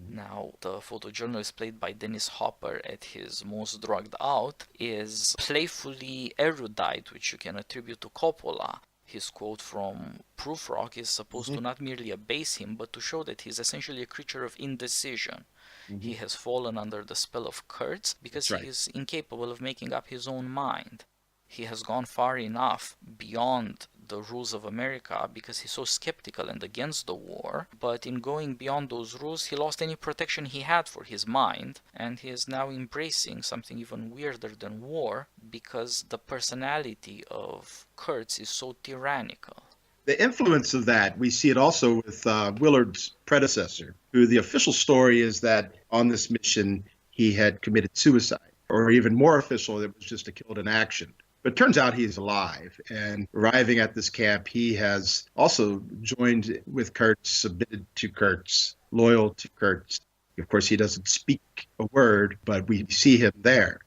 Now, the photojournalist played by Dennis Hopper at his most drugged out is playfully erudite, which you can attribute to Coppola. His quote from Prufrock is supposed to not merely abase him, but to show that he's essentially a creature of indecision. He has fallen under the spell of Kurtz because he is incapable of making up his own mind. He has gone far enough beyond the rules of America because he's so skeptical and against the war, but in going beyond those rules he lost any protection he had for his mind, and he is now embracing something even weirder than war because the personality of Kurtz is so tyrannical. The influence of that, we see it also with Willard's predecessor, who the official story is that on this mission he had committed suicide, or even more official, it was just killed in action. But it turns out he's alive, and arriving at this camp, he has also joined with Kurtz, submitted to Kurtz, loyal to Kurtz. Of course, he doesn't speak a word, but we see him there.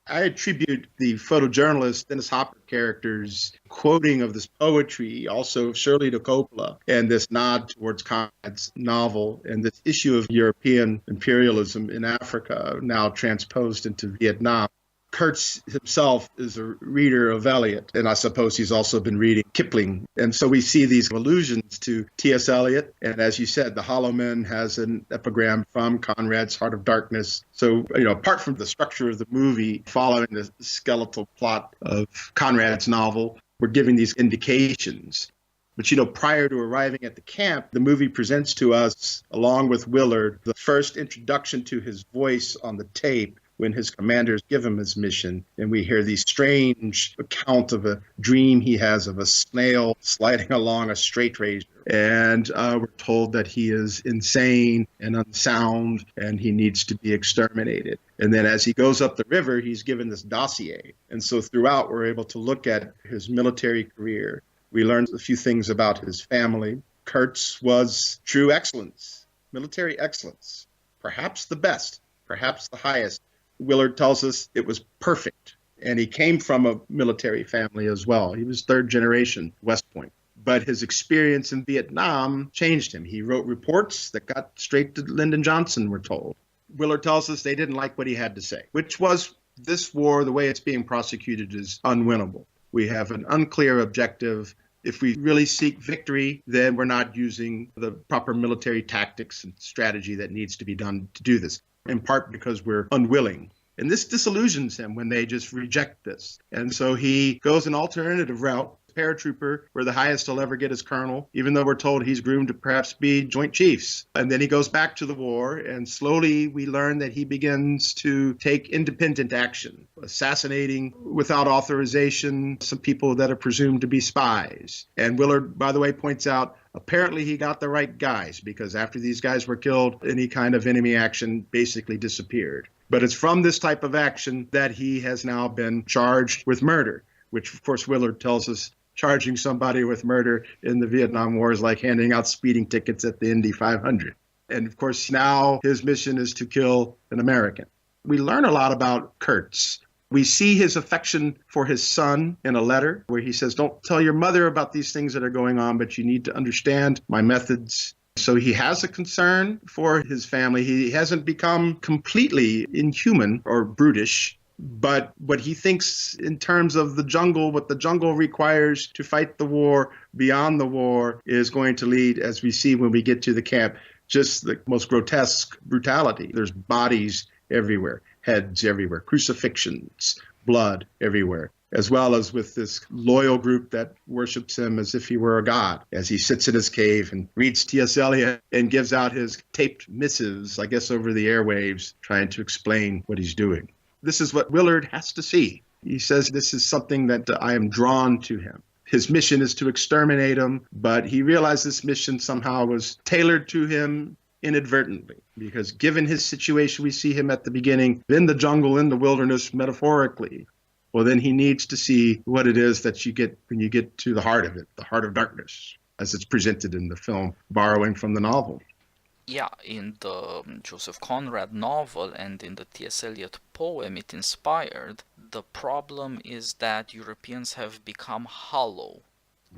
I attribute the photojournalist Dennis Hopper character's quoting of this poetry also surely to Coppola, and this nod towards Conrad's novel and this issue of European imperialism in Africa now transposed into Vietnam. Kurtz himself is a reader of Eliot, and I suppose he's also been reading Kipling. And so we see these allusions to T.S. Eliot. And as you said, The Hollow Men has an epigram from Conrad's Heart of Darkness. So, apart from the structure of the movie, following the skeletal plot of Conrad's novel, we're giving these indications. But, prior to arriving at the camp, the movie presents to us, along with Willard, the first introduction to his voice on the tape when his commanders give him his mission. And we hear these strange account of a dream he has of a snail sliding along a straight razor. And we're told that he is insane and unsound and he needs to be exterminated. And then as he goes up the river, he's given this dossier. And so throughout, we're able to look at his military career. We learned a few things about his family. Kurtz was true excellence, military excellence, perhaps the best, perhaps the highest. Willard tells us it was perfect. And he came from a military family as well. He was third generation West Point. But his experience in Vietnam changed him. He wrote reports that got straight to Lyndon Johnson, we're told. Willard tells us they didn't like what he had to say, which was this war, the way it's being prosecuted, is unwinnable. We have an unclear objective. If we really seek victory, then we're not using the proper military tactics and strategy that needs to be done to do this, in part because we're unwilling. And this disillusions him when they just reject this. And so he goes an alternative route, paratrooper, where the highest he'll ever get is colonel, even though we're told he's groomed to perhaps be Joint Chiefs. And then he goes back to the war, and slowly we learn that he begins to take independent action, assassinating without authorization some people that are presumed to be spies. And Willard, by the way, points out, apparently he got the right guys, because after these guys were killed, any kind of enemy action basically disappeared. But it's from this type of action that he has now been charged with murder, which, of course, Willard tells us charging somebody with murder in the Vietnam War is like handing out speeding tickets at the Indy 500. And, of course, now his mission is to kill an American. We learn a lot about Kurtz. We see his affection for his son in a letter where he says, don't tell your mother about these things that are going on, but you need to understand my methods. So he has a concern for his family. He hasn't become completely inhuman or brutish, but what he thinks in terms of the jungle, what the jungle requires to fight the war beyond the war is going to lead, as we see when we get to the camp, just the most grotesque brutality. There's bodies everywhere, heads everywhere, crucifixions, blood everywhere, as well as with this loyal group that worships him as if he were a god, as he sits in his cave and reads T.S. Eliot and gives out his taped missives, I guess, over the airwaves, trying to explain what he's doing. This is what Willard has to see. He says, this is something that I am drawn to him. His mission is to exterminate him, but he realized this mission somehow was tailored to him inadvertently, because given his situation, we see him at the beginning in the jungle, in the wilderness, metaphorically. Well, then he needs to see what it is that you get when you get to the heart of it, the heart of darkness, as it's presented in the film, borrowing from the novel. Yeah, in the Joseph Conrad novel and in the T.S. Eliot poem it inspired, the problem is that Europeans have become hollow.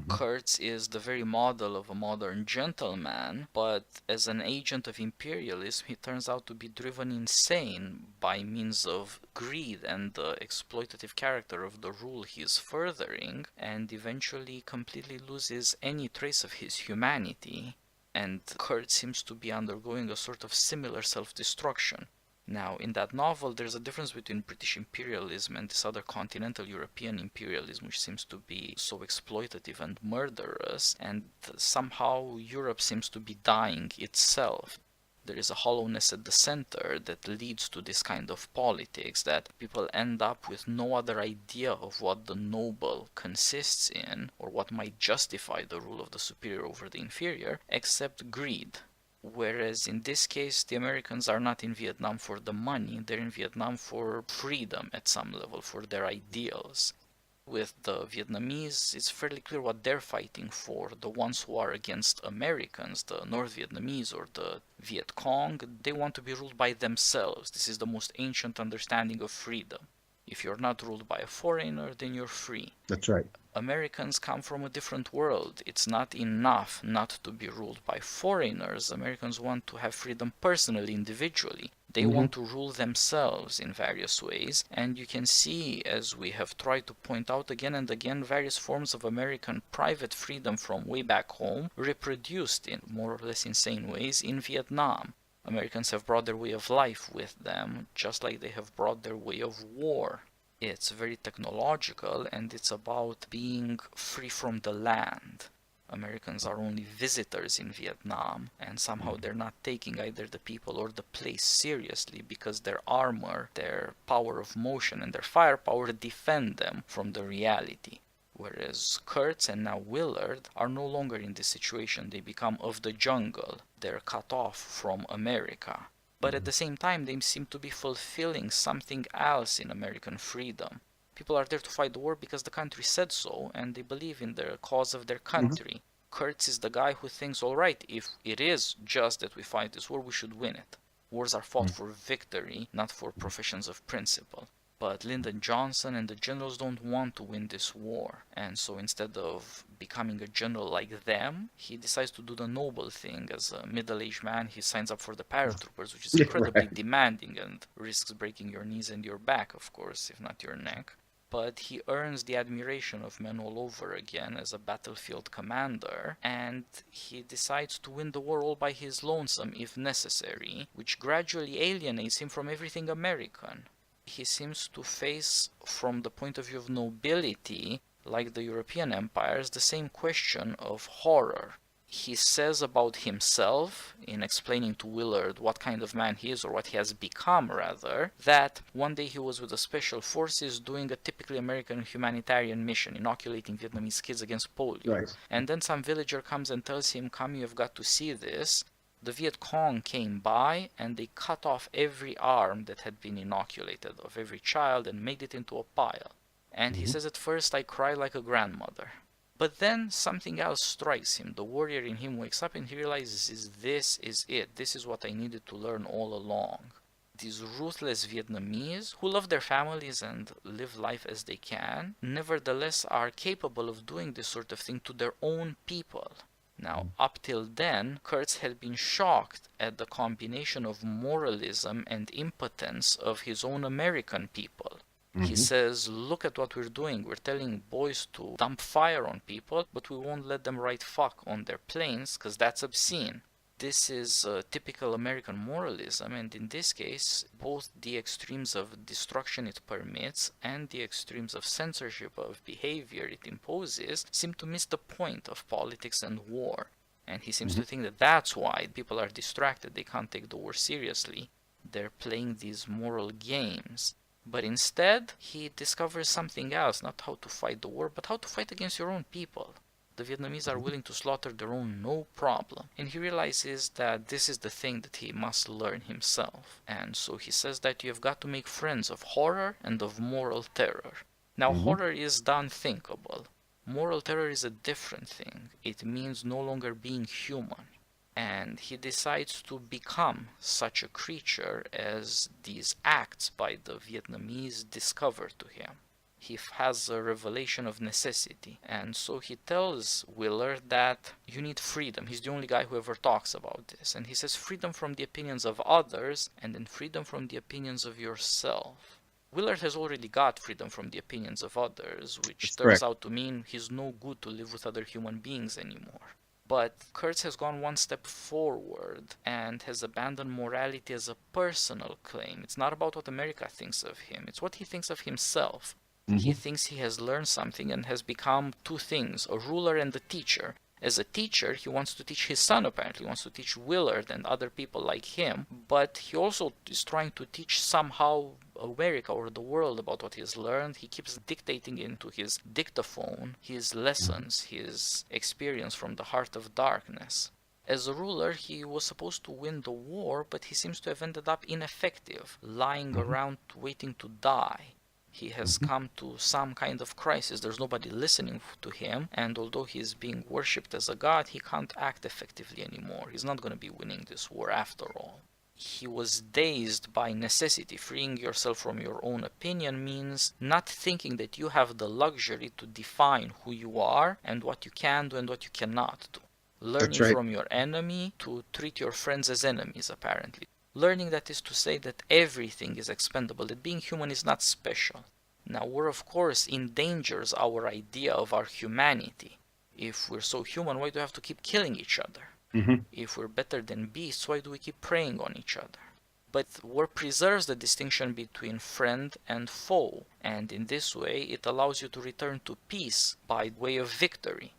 Kurtz is the very model of a modern gentleman, but as an agent of imperialism, he turns out to be driven insane by means of greed and the exploitative character of the rule he is furthering, and eventually completely loses any trace of his humanity. And Kurtz seems to be undergoing a sort of similar self-destruction. Now, in that novel, there's a difference between British imperialism and this other continental European imperialism, which seems to be so exploitative and murderous, and somehow Europe seems to be dying itself. There is a hollowness at the center that leads to this kind of politics, that people end up with no other idea of what the noble consists in, or what might justify the rule of the superior over the inferior, except greed. Whereas in this case, the Americans are not in Vietnam for the money, they're in Vietnam for freedom at some level, for their ideals. With the Vietnamese, it's fairly clear what they're fighting for. The ones who are against Americans, the North Vietnamese or the Viet Cong, they want to be ruled by themselves. This is the most ancient understanding of freedom. If you're not ruled by a foreigner, then you're free. That's right. Americans come from a different world. It's not enough not to be ruled by foreigners. Americans want to have freedom personally, individually. They want to rule themselves in various ways, and you can see, as we have tried to point out again and again, various forms of American private freedom from way back home reproduced in more or less insane ways in Vietnam. Americans have brought their way of life with them, just like they have brought their way of war. It's very technological, and it's about being free from the land. Americans are only visitors in Vietnam, and somehow they're not taking either the people or the place seriously, because their armor, their power of motion, and their firepower defend them from the reality. Whereas Kurtz and now Willard are no longer in this situation. They become of the jungle. They're cut off from America. But at the same time, they seem to be fulfilling something else in American freedom. People are there to fight the war because the country said so, and they believe in the cause of their country. Kurtz is the guy who thinks, all right, if it is just that we fight this war, we should win it. Wars are fought for victory, not for professions of principle. But Lyndon Johnson and the generals don't want to win this war. And so instead of becoming a general like them, he decides to do the noble thing. As a middle-aged man, he signs up for the paratroopers, which is Yeah, incredibly right. demanding and risks breaking your knees and your back, of course, if not your neck. But he earns the admiration of men all over again as a battlefield commander, and he decides to win the war all by his lonesome if necessary, which gradually alienates him from everything American. He seems to face, from the point of view of nobility, like the European empires, the same question of horror. He says about himself, in explaining to Willard what kind of man he is, or what he has become rather, that one day he was with the special forces doing a typically American humanitarian mission, inoculating Vietnamese kids against polio. Right. And then some villager comes and tells him, "Come, you've got to see this." The Viet Cong came by and they cut off every arm that had been inoculated of every child and made it into a pile. And he says, "At first I cried like a grandmother." But then something else strikes him. The warrior in him wakes up and he realizes, this is it. This is what I needed to learn all along. These ruthless Vietnamese, who love their families and live life as they can, nevertheless are capable of doing this sort of thing to their own people. Now, up till then, Kurtz had been shocked at the combination of moralism and impotence of his own American people. He says, "Look at what we're doing. We're telling boys to dump fire on people, but we won't let them write fuck on their planes because that's obscene." This is typical American moralism, and in this case, both the extremes of destruction it permits and the extremes of censorship of behavior it imposes seem to miss the point of politics and war. And he seems to think that that's why people are distracted. They can't take the war seriously. They're playing these moral games. But instead, he discovers something else, not how to fight the war, but how to fight against your own people. The Vietnamese are willing to slaughter their own, no problem. And he realizes that this is the thing that he must learn himself. And so he says that you have got to make friends of horror and of moral terror. Now, horror is the unthinkable. Moral terror is a different thing. It means no longer being human. And he decides to become such a creature as these acts by the Vietnamese discover to him. He has a revelation of necessity, and so he tells Willard that you need freedom. He's the only guy who ever talks about this, and he says freedom from the opinions of others and then freedom from the opinions of yourself. Willard has already got freedom from the opinions of others, which That's turns correct. out to mean he's no good to live with other human beings anymore. But Kurtz has gone one step forward and has abandoned morality as a personal claim. It's not about what America thinks of him, it's what he thinks of himself. He thinks he has learned something and has become two things, a ruler and a teacher. As a teacher, he wants to teach his son, apparently. He wants to teach Willard and other people like him, but he also is trying to teach somehow America or the world about what he has learned. He keeps dictating into his dictaphone his lessons, his experience from the heart of darkness. As a ruler, he was supposed to win the war, but he seems to have ended up ineffective, lying around waiting to die. He has come to some kind of crisis. There's nobody listening to him, and although he's being worshipped as a god, he can't act effectively anymore. He's not going to be winning this war after all. He was dazed by necessity. Freeing yourself from your own opinion means not thinking that you have the luxury to define who you are and what you can do and what you cannot do. That's Learning right. from your enemy to treat your friends as enemies, apparently. Learning, that is to say, that everything is expendable, that being human is not special. Now, war, of course, endangers our idea of our humanity. If we're so human, why do we have to keep killing each other? If we're better than beasts, why do we keep preying on each other? But war preserves the distinction between friend and foe, and in this way it allows you to return to peace by way of victory.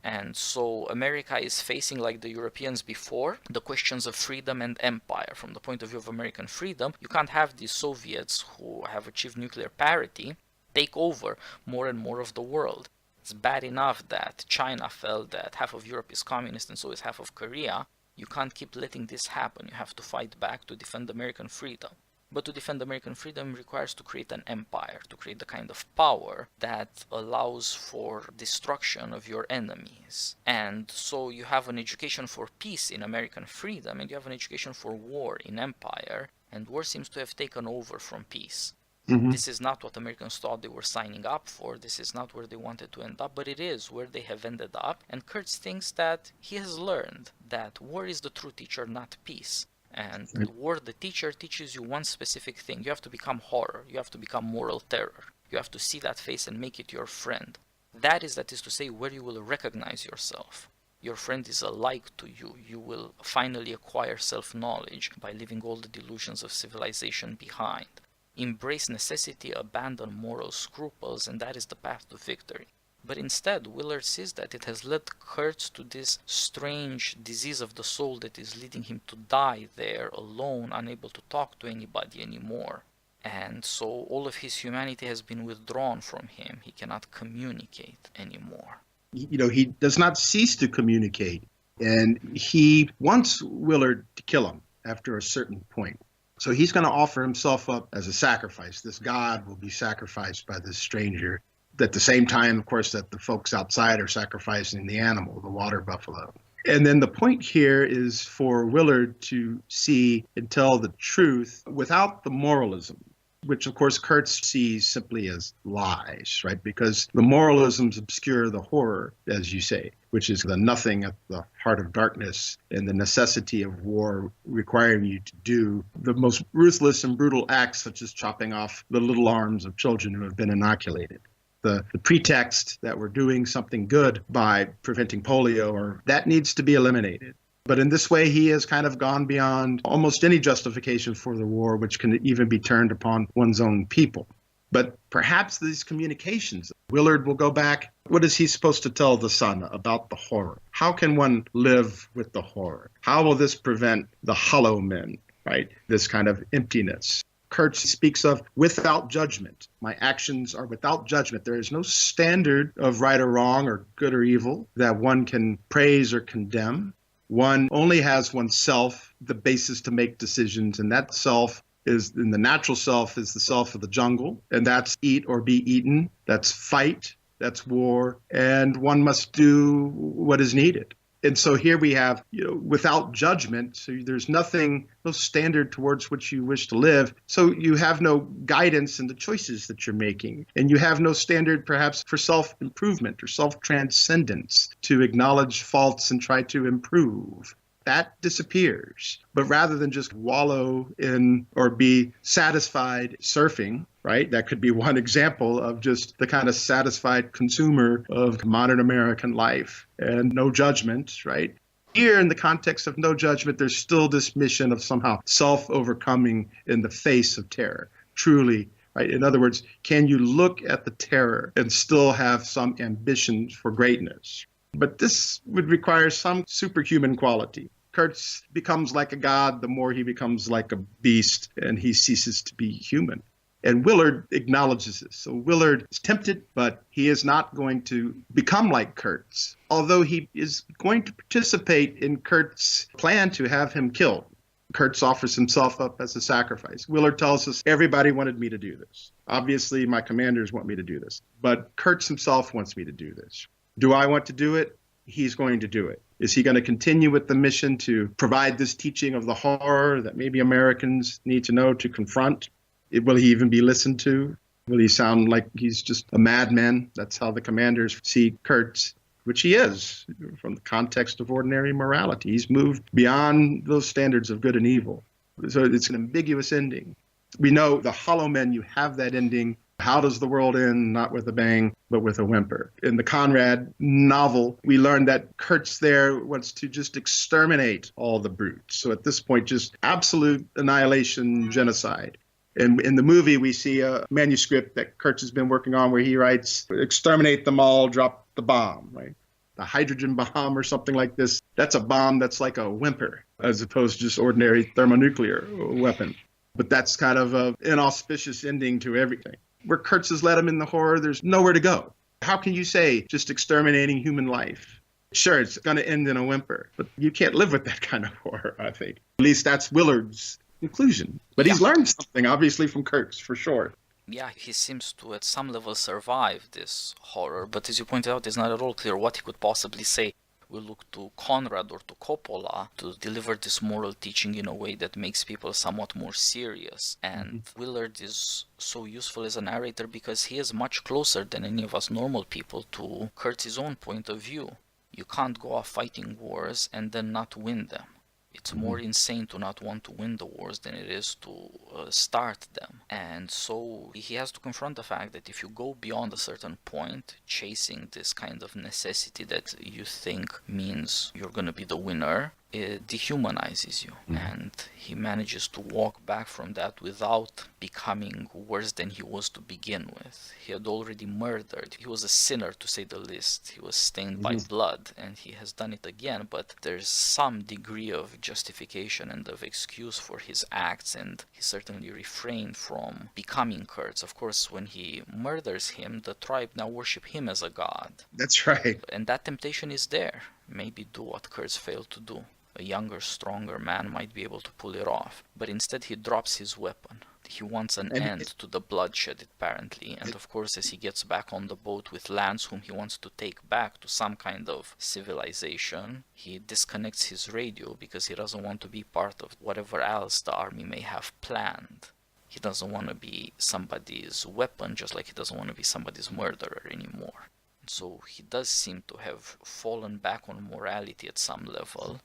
And so America is facing, like the Europeans before, the questions of freedom and empire. From the point of view of American freedom, you can't have the Soviets, who have achieved nuclear parity, take over more and more of the world. It's bad enough that China felt that half of Europe is communist and so is half of Korea. You can't keep letting this happen. You have to fight back to defend American freedom. But to defend American freedom requires to create an empire, to create the kind of power that allows for destruction of your enemies. And so you have an education for peace in American freedom, and you have an education for war in empire, and war seems to have taken over from peace. This is not what Americans thought they were signing up for. This is not where they wanted to end up, but it is where they have ended up. And Kurtz thinks that he has learned that war is the true teacher, not peace. And war, the teacher, teaches you one specific thing. You have to become horror. You have to become moral terror. You have to see that face and make it your friend. That is to say, where you will recognize yourself. Your friend is alike to you. You will finally acquire self-knowledge by leaving all the delusions of civilization behind. Embrace necessity, abandon moral scruples, and that is the path to victory. But instead, Willard sees that it has led Kurtz to this strange disease of the soul that is leading him to die there, alone, unable to talk to anybody anymore. And so all of his humanity has been withdrawn from him. He cannot communicate anymore. He does not cease to communicate, and he wants Willard to kill him after a certain point. So he's going to offer himself up as a sacrifice. This God will be sacrificed by this stranger. At the same time, of course, that the folks outside are sacrificing the animal, the water buffalo. And then the point here is for Willard to see and tell the truth without the moralism, which, of course, Kurtz sees simply as lies, right? Because the moralisms obscure the horror, as you say, which is the nothing at the heart of darkness and the necessity of war requiring you to do the most ruthless and brutal acts, such as chopping off the little arms of children who have been inoculated. The pretext that we're doing something good by preventing polio, or that needs to be eliminated. But in this way, he has kind of gone beyond almost any justification for the war, which can even be turned upon one's own people. But perhaps these communications, Willard will go back. What is he supposed to tell the son about the horror? How can one live with the horror? How will this prevent the hollow men, right? This kind of emptiness. Kurtz speaks of without judgment. My actions are without judgment. There is no standard of right or wrong or good or evil that one can praise or condemn. One only has oneself, the basis to make decisions, and that self is, in the natural self, is the self of the jungle, and that's eat or be eaten, that's fight, that's war, and one must do what is needed. And so here we have, without judgment, so there's nothing, no standard towards which you wish to live. So you have no guidance in the choices that you're making. And you have no standard perhaps for self-improvement or self-transcendence to acknowledge faults and try to improve. That disappears. But rather than just wallow in or be satisfied surfing, right? That could be one example of just the kind of satisfied consumer of modern American life and no judgment, right? Here, in the context of no judgment, there's still this mission of somehow self-overcoming in the face of terror. Truly, right? In other words, can you look at the terror and still have some ambition for greatness? But this would require some superhuman quality. Kurtz becomes like a god the more he becomes like a beast, and he ceases to be human. And Willard acknowledges this. So Willard is tempted, but he is not going to become like Kurtz, although he is going to participate in Kurtz's plan to have him killed. Kurtz offers himself up as a sacrifice. Willard tells us, everybody wanted me to do this. Obviously, my commanders want me to do this, but Kurtz himself wants me to do this. Do I want to do it? He's going to do it. Is he going to continue with the mission to provide this teaching of the horror that maybe Americans need to know to confront? Will he even be listened to? Will he sound like he's just a madman? That's how the commanders see Kurtz, which he is from the context of ordinary morality. He's moved beyond those standards of good and evil. So it's an ambiguous ending. We know the hollow men, you have that ending. How does the world end? Not with a bang, but with a whimper. In the Conrad novel, we learn that Kurtz there wants to just exterminate all the brutes. So at this point, just absolute annihilation, genocide. And in the movie, we see a manuscript that Kurtz has been working on where he writes, exterminate them all, drop the bomb, right? The hydrogen bomb or something like this. That's a bomb that's like a whimper as opposed to just ordinary thermonuclear weapon. But that's kind of an inauspicious ending to everything. Where Kurtz has led him in the horror, there's nowhere to go. How can you say just exterminating human life? Sure, it's going to end in a whimper, but you can't live with that kind of horror, I think. At least that's Willard's conclusion. But he's learned something, obviously, from Kurtz, for sure. Yeah, he seems to, at some level, survive this horror, but as you pointed out, it's not at all clear what he could possibly say we look to Conrad or to Coppola to deliver this moral teaching in a way that makes people somewhat more serious. And Willard is so useful as a narrator because he is much closer than any of us normal people to Kurtz's own point of view. You can't go off fighting wars and then not win them. It's more insane to not want to win the wars than it is to start them. And so he has to confront the fact that if you go beyond a certain point, chasing this kind of necessity that you think means you're going to be the winner, it dehumanizes you. And he manages to walk back from that without becoming worse than he was to begin with. He had already murdered. He was a sinner, to say the least. He was stained by blood, and he has done it again, but there's some degree of justification and of excuse for his acts, and he certainly refrained from becoming Kurtz. Of course, when he murders him, the tribe now worship him as a god. That's right. And that temptation is there. Maybe do what Kurtz failed to do. A younger, stronger man might be able to pull it off. But instead he drops his weapon. He wants an end to the bloodshed, apparently. And of course, as he gets back on the boat with Lance, whom he wants to take back to some kind of civilization, he disconnects his radio because he doesn't want to be part of whatever else the army may have planned. He doesn't want to be somebody's weapon, just like he doesn't want to be somebody's murderer anymore. So he does seem to have fallen back on morality at some level.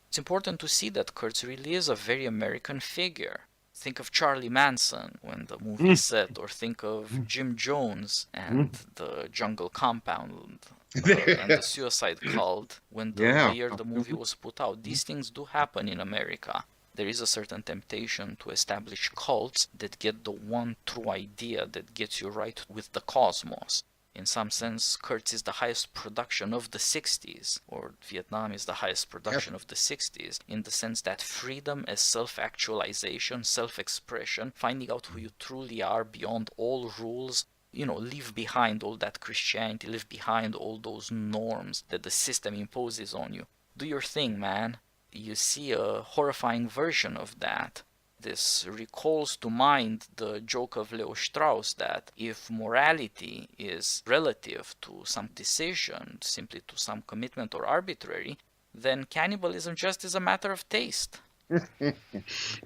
It's important to see that Kurtz really is a very American figure. Think of Charlie Manson when the movie is set, or think of Jim Jones and the Jungle Compound and the Suicide Cult when the year the movie was put out. These things do happen in America. There is a certain temptation to establish cults that get the one true idea that gets you right with the cosmos. In some sense, Kurtz is the highest production of the 60s, or Vietnam is the highest production of the 60s, in the sense that freedom as self-actualization, self-expression, finding out who you truly are beyond all rules, leave behind all that Christianity, leave behind all those norms that the system imposes on you. Do your thing, man. You see a horrifying version of that. This recalls to mind the joke of Leo Strauss that if morality is relative to some decision, simply to some commitment or arbitrary, then cannibalism just is a matter of taste.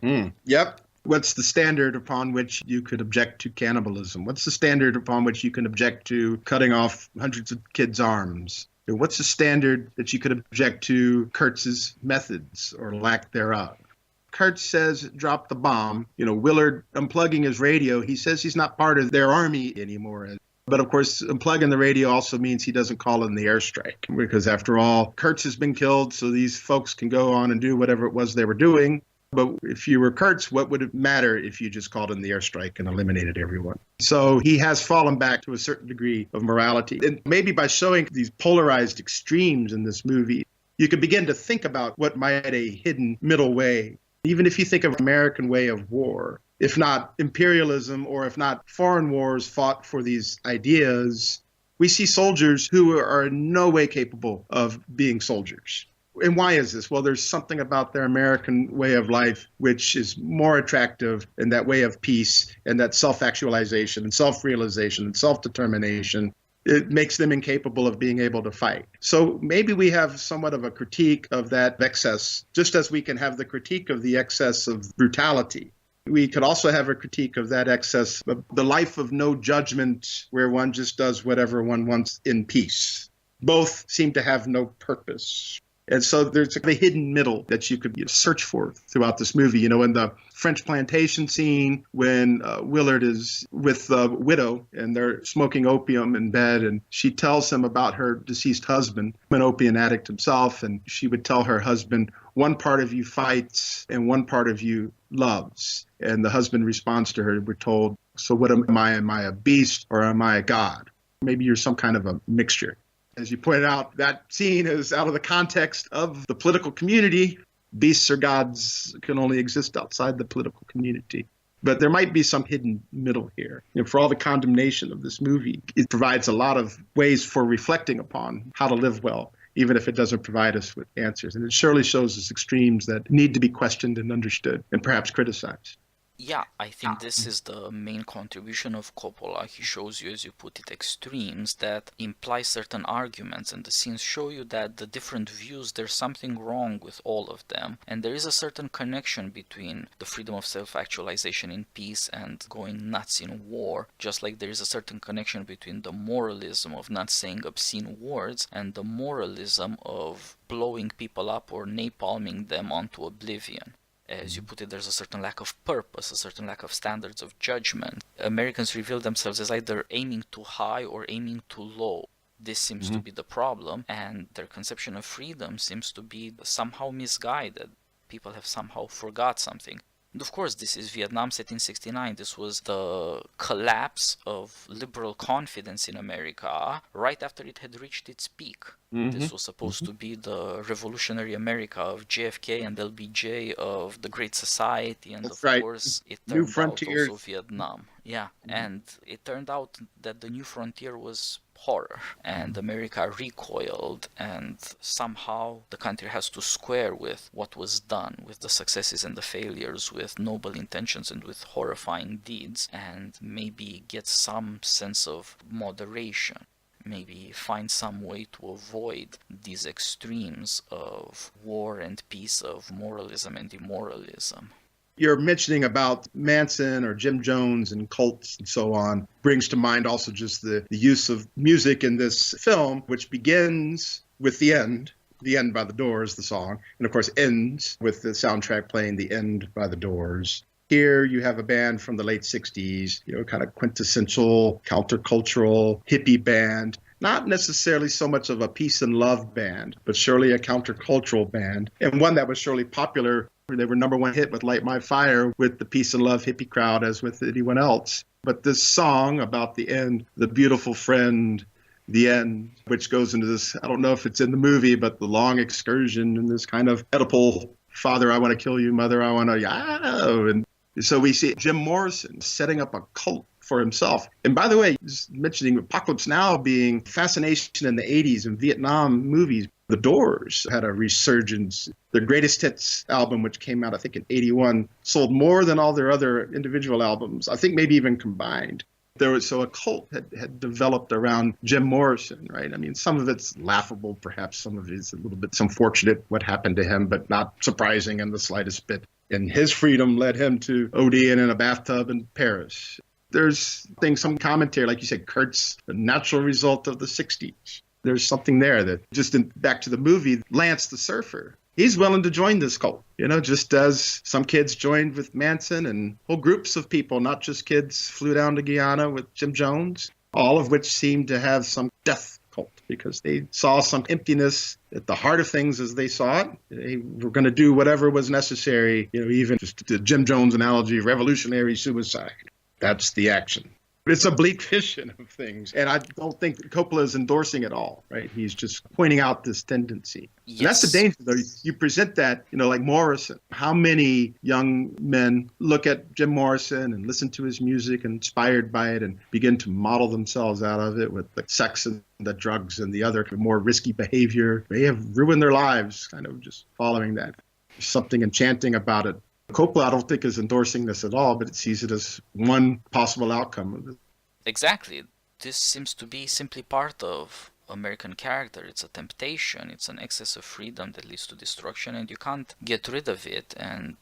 Yep. What's the standard upon which you could object to cannibalism? What's the standard upon which you can object to cutting off hundreds of kids' arms? What's the standard that you could object to Kurtz's methods or lack thereof? Kurtz says, drop the bomb. Willard unplugging his radio, he says he's not part of their army anymore. But of course, unplugging the radio also means he doesn't call in the airstrike. Because after all, Kurtz has been killed, so these folks can go on and do whatever it was they were doing. But if you were Kurtz, what would it matter if you just called in the airstrike and eliminated everyone? So he has fallen back to a certain degree of morality. And maybe by showing these polarized extremes in this movie, you could begin to think about what might a hidden middle way. Even if you think of American way of war, if not imperialism or if not foreign wars fought for these ideas, we see soldiers who are in no way capable of being soldiers. And why is this? Well, there's something about their American way of life which is more attractive, and that way of peace and that self-actualization and self-realization and self-determination. It makes them incapable of being able to fight. So maybe we have somewhat of a critique of that excess, just as we can have the critique of the excess of brutality. We could also have a critique of that excess, of the life of no judgment, where one just does whatever one wants in peace. Both seem to have no purpose. And so there's a hidden middle that you could search for throughout this movie. In the French plantation scene, when Willard is with the widow and they're smoking opium in bed, and she tells him about her deceased husband, an opium addict himself, and she would tell her husband, one part of you fights and one part of you loves. And the husband responds to her, we're told, so what am I? Am I a beast or am I a god? Maybe you're some kind of a mixture. As you pointed out, that scene is out of the context of the political community. Beasts or gods can only exist outside the political community. But there might be some hidden middle here. For all the condemnation of this movie, it provides a lot of ways for reflecting upon how to live well, even if it doesn't provide us with answers. And it surely shows us extremes that need to be questioned and understood and perhaps criticized. Yeah, I think this is the main contribution of Coppola. He shows you, as you put it, extremes that imply certain arguments, and the scenes show you that the different views, there's something wrong with all of them. And there is a certain connection between the freedom of self-actualization in peace and going nuts in war, just like there is a certain connection between the moralism of not saying obscene words and the moralism of blowing people up or napalming them onto oblivion. As you put it, there's a certain lack of purpose, a certain lack of standards of judgment. Americans reveal themselves as either aiming too high or aiming too low. This seems to be the problem, and their conception of freedom seems to be somehow misguided. People have somehow forgot something. And of course, this is Vietnam set in 69. This was the collapse of liberal confidence in America right after it had reached its peak. This was supposed to be the revolutionary America of JFK and LBJ, of the Great Society, and That's of right. course it New turned out frontiers. also Vietnam. Yeah, and it turned out that the new frontier was horror, and America recoiled, and somehow the country has to square with what was done, with the successes and the failures, with noble intentions and with horrifying deeds, and maybe get some sense of moderation. Maybe find some way to avoid these extremes of war and peace, of moralism and immoralism. You're mentioning about Manson or Jim Jones and cults and so on brings to mind also just the use of music in this film, which begins with The End by the Doors, the song, and of course ends with the soundtrack playing The End by the Doors. Here you have a band from the late 60s, kind of quintessential countercultural hippie band. Not necessarily so much of a peace and love band, but surely a countercultural band, and one that was surely popular. They were number one hit with Light My Fire with the peace and love hippie crowd as with anyone else. But this song about the end, the beautiful friend, the end, which goes into this, I don't know if it's in the movie, but the long excursion and this kind of Oedipal, father, I want to kill you, mother, I want to, yeah. And so we see Jim Morrison setting up a cult for himself. And by the way, just mentioning Apocalypse Now being fascination in the 80s and Vietnam movies, The Doors had a resurgence. Their Greatest Hits album, which came out, I think, in 81, sold more than all their other individual albums, I think maybe even combined. So a cult had developed around Jim Morrison, right? I mean, some of it's laughable, perhaps some of it's a little bit unfortunate what happened to him, but not surprising in the slightest bit. And his freedom led him to ODing in a bathtub in Paris. There's things, some commentary, like you said, Kurt's a natural result of the 60s. There's something there that back to the movie, Lance the Surfer. He's willing to join this cult, just as some kids joined with Manson, and whole groups of people, not just kids, flew down to Guyana with Jim Jones, all of which seemed to have some death cult because they saw some emptiness at the heart of things as they saw it. They were going to do whatever was necessary, even just the Jim Jones analogy, revolutionary suicide. That's the action. It's a bleak vision of things. And I don't think Coppola is endorsing it all, right? He's just pointing out this tendency. Yes. And that's the danger, though. You present that, like Morrison. How many young men look at Jim Morrison and listen to his music, inspired by it, and begin to model themselves out of it with the sex and the drugs and the other more risky behavior? They have ruined their lives kind of just following that. There's something enchanting about it. Coppola, I don't think, is endorsing this at all, but it sees it as one possible outcome of it. Exactly. This seems to be simply part of American character. It's a temptation. It's an excess of freedom that leads to destruction, and you can't get rid of it. And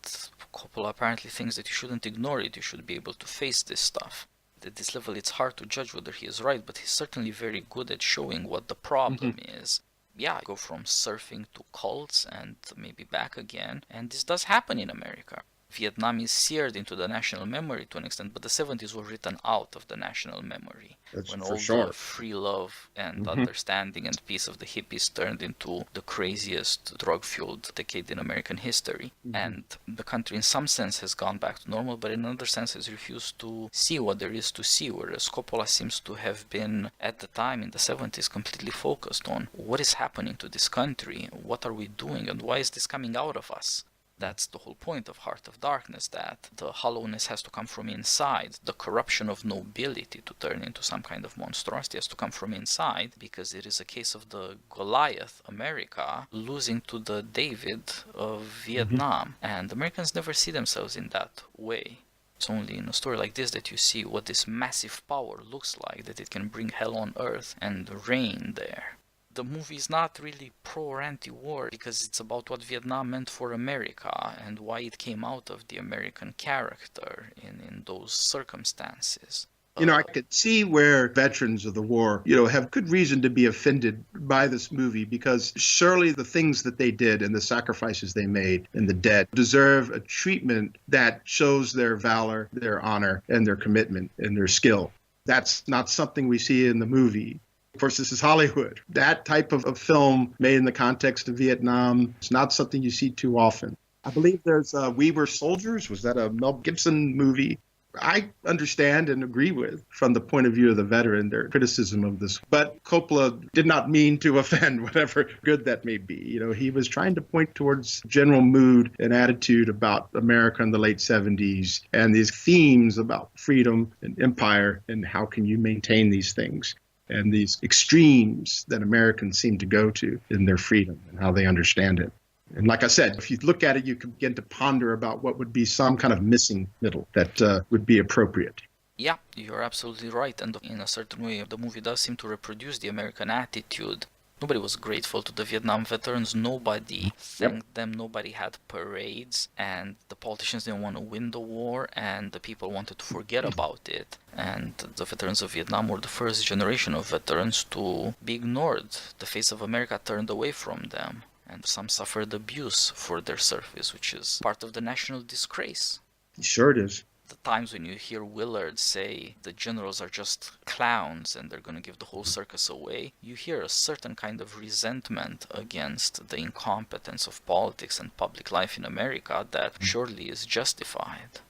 Coppola apparently thinks that you shouldn't ignore it. You should be able to face this stuff. At this level, it's hard to judge whether he is right, but he's certainly very good at showing what the problem is. Yeah, go from surfing to cults and maybe back again. And this does happen in America. Vietnam is seared into the national memory to an extent, but the 70s were written out of the national memory. That's when for all sure. The free love and understanding and peace of the hippies turned into the craziest drug-fueled decade in American history. And the country in some sense has gone back to normal, but in another sense has refused to see what there is to see, whereas Coppola seems to have been, at the time in the 70s, completely focused on what is happening to this country, what are we doing, and why is this coming out of us? That's the whole point of Heart of Darkness, that the hollowness has to come from inside. The corruption of nobility to turn into some kind of monstrosity has to come from inside, because it is a case of the Goliath, America, losing to the David of Vietnam. And Americans never see themselves in that way. It's only in a story like this that you see what this massive power looks like, that it can bring hell on earth and reign there. The movie is not really pro or anti-war because it's about what Vietnam meant for America and why it came out of the American character in those circumstances. I could see where veterans of the war, have good reason to be offended by this movie because surely the things that they did and the sacrifices they made and the dead deserve a treatment that shows their valor, their honor, and their commitment and their skill. That's not something we see in the movie. Of course, this is Hollywood. That type of film made in the context of Vietnam is not something you see too often. I believe there's We Were Soldiers. Was that a Mel Gibson movie? I understand and agree with, from the point of view of the veteran, their criticism of this. But Coppola did not mean to offend, whatever good that may be. He was trying to point towards general mood and attitude about America in the late 70s and these themes about freedom and empire and how can you maintain these things and these extremes that Americans seem to go to in their freedom and how they understand it. And like I said, if you look at it, you can begin to ponder about what would be some kind of missing middle that would be appropriate. Yeah, you're absolutely right. And in a certain way, the movie does seem to reproduce the American attitude. Nobody was grateful to the Vietnam veterans. Nobody thanked them. Nobody had parades. And the politicians didn't want to win the war. And the people wanted to forget about it. And the veterans of Vietnam were the first generation of veterans to be ignored. The face of America turned away from them. And some suffered abuse for their service, which is part of the national disgrace. Sure it is. The times when you hear Willard say the generals are just clowns and they're going to give the whole circus away, you hear a certain kind of resentment against the incompetence of politics and public life in America that surely is justified.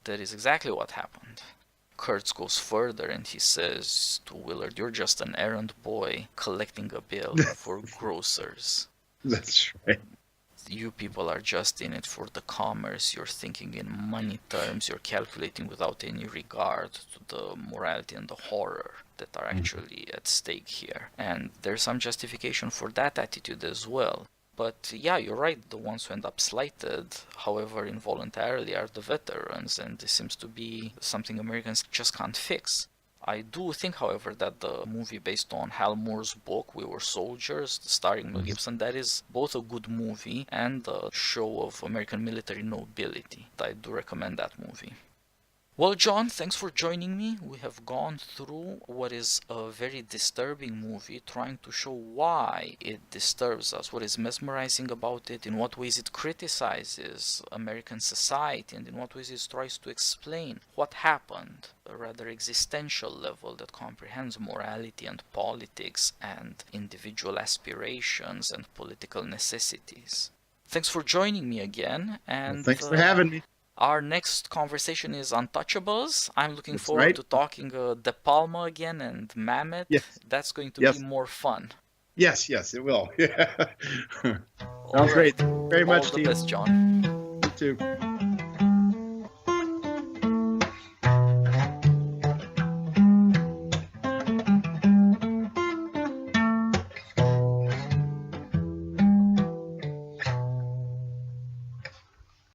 That is exactly what happened. Kurtz goes further and he says to Willard, "You're just an errand boy collecting a bill for grocers. That's right. You people are just in it for the commerce. You're thinking in money terms. You're calculating without any regard to the morality and the horror that are actually at stake here." And there's some justification for that attitude as well. But yeah, you're right. The ones who end up slighted, however involuntarily, are the veterans. And this seems to be something Americans just can't fix. I do think, however, that the movie based on Hal Moore's book, We Were Soldiers, starring Mel Gibson, that is both a good movie and a show of American military nobility. I do recommend that movie. Well, John, thanks for joining me. We have gone through what is a very disturbing movie, trying to show why it disturbs us, what is mesmerizing about it, in what ways it criticizes American society, and in what ways it tries to explain what happened, a rather existential level that comprehends morality and politics and individual aspirations and political necessities. Thanks for joining me again. And well, thanks for having me. Our next conversation is Untouchables. I'm looking forward to talking De Palma again and Mamet. Yes. That's going to be more fun. Yes, it will. Sounds great. Very much, All the best, John. You too.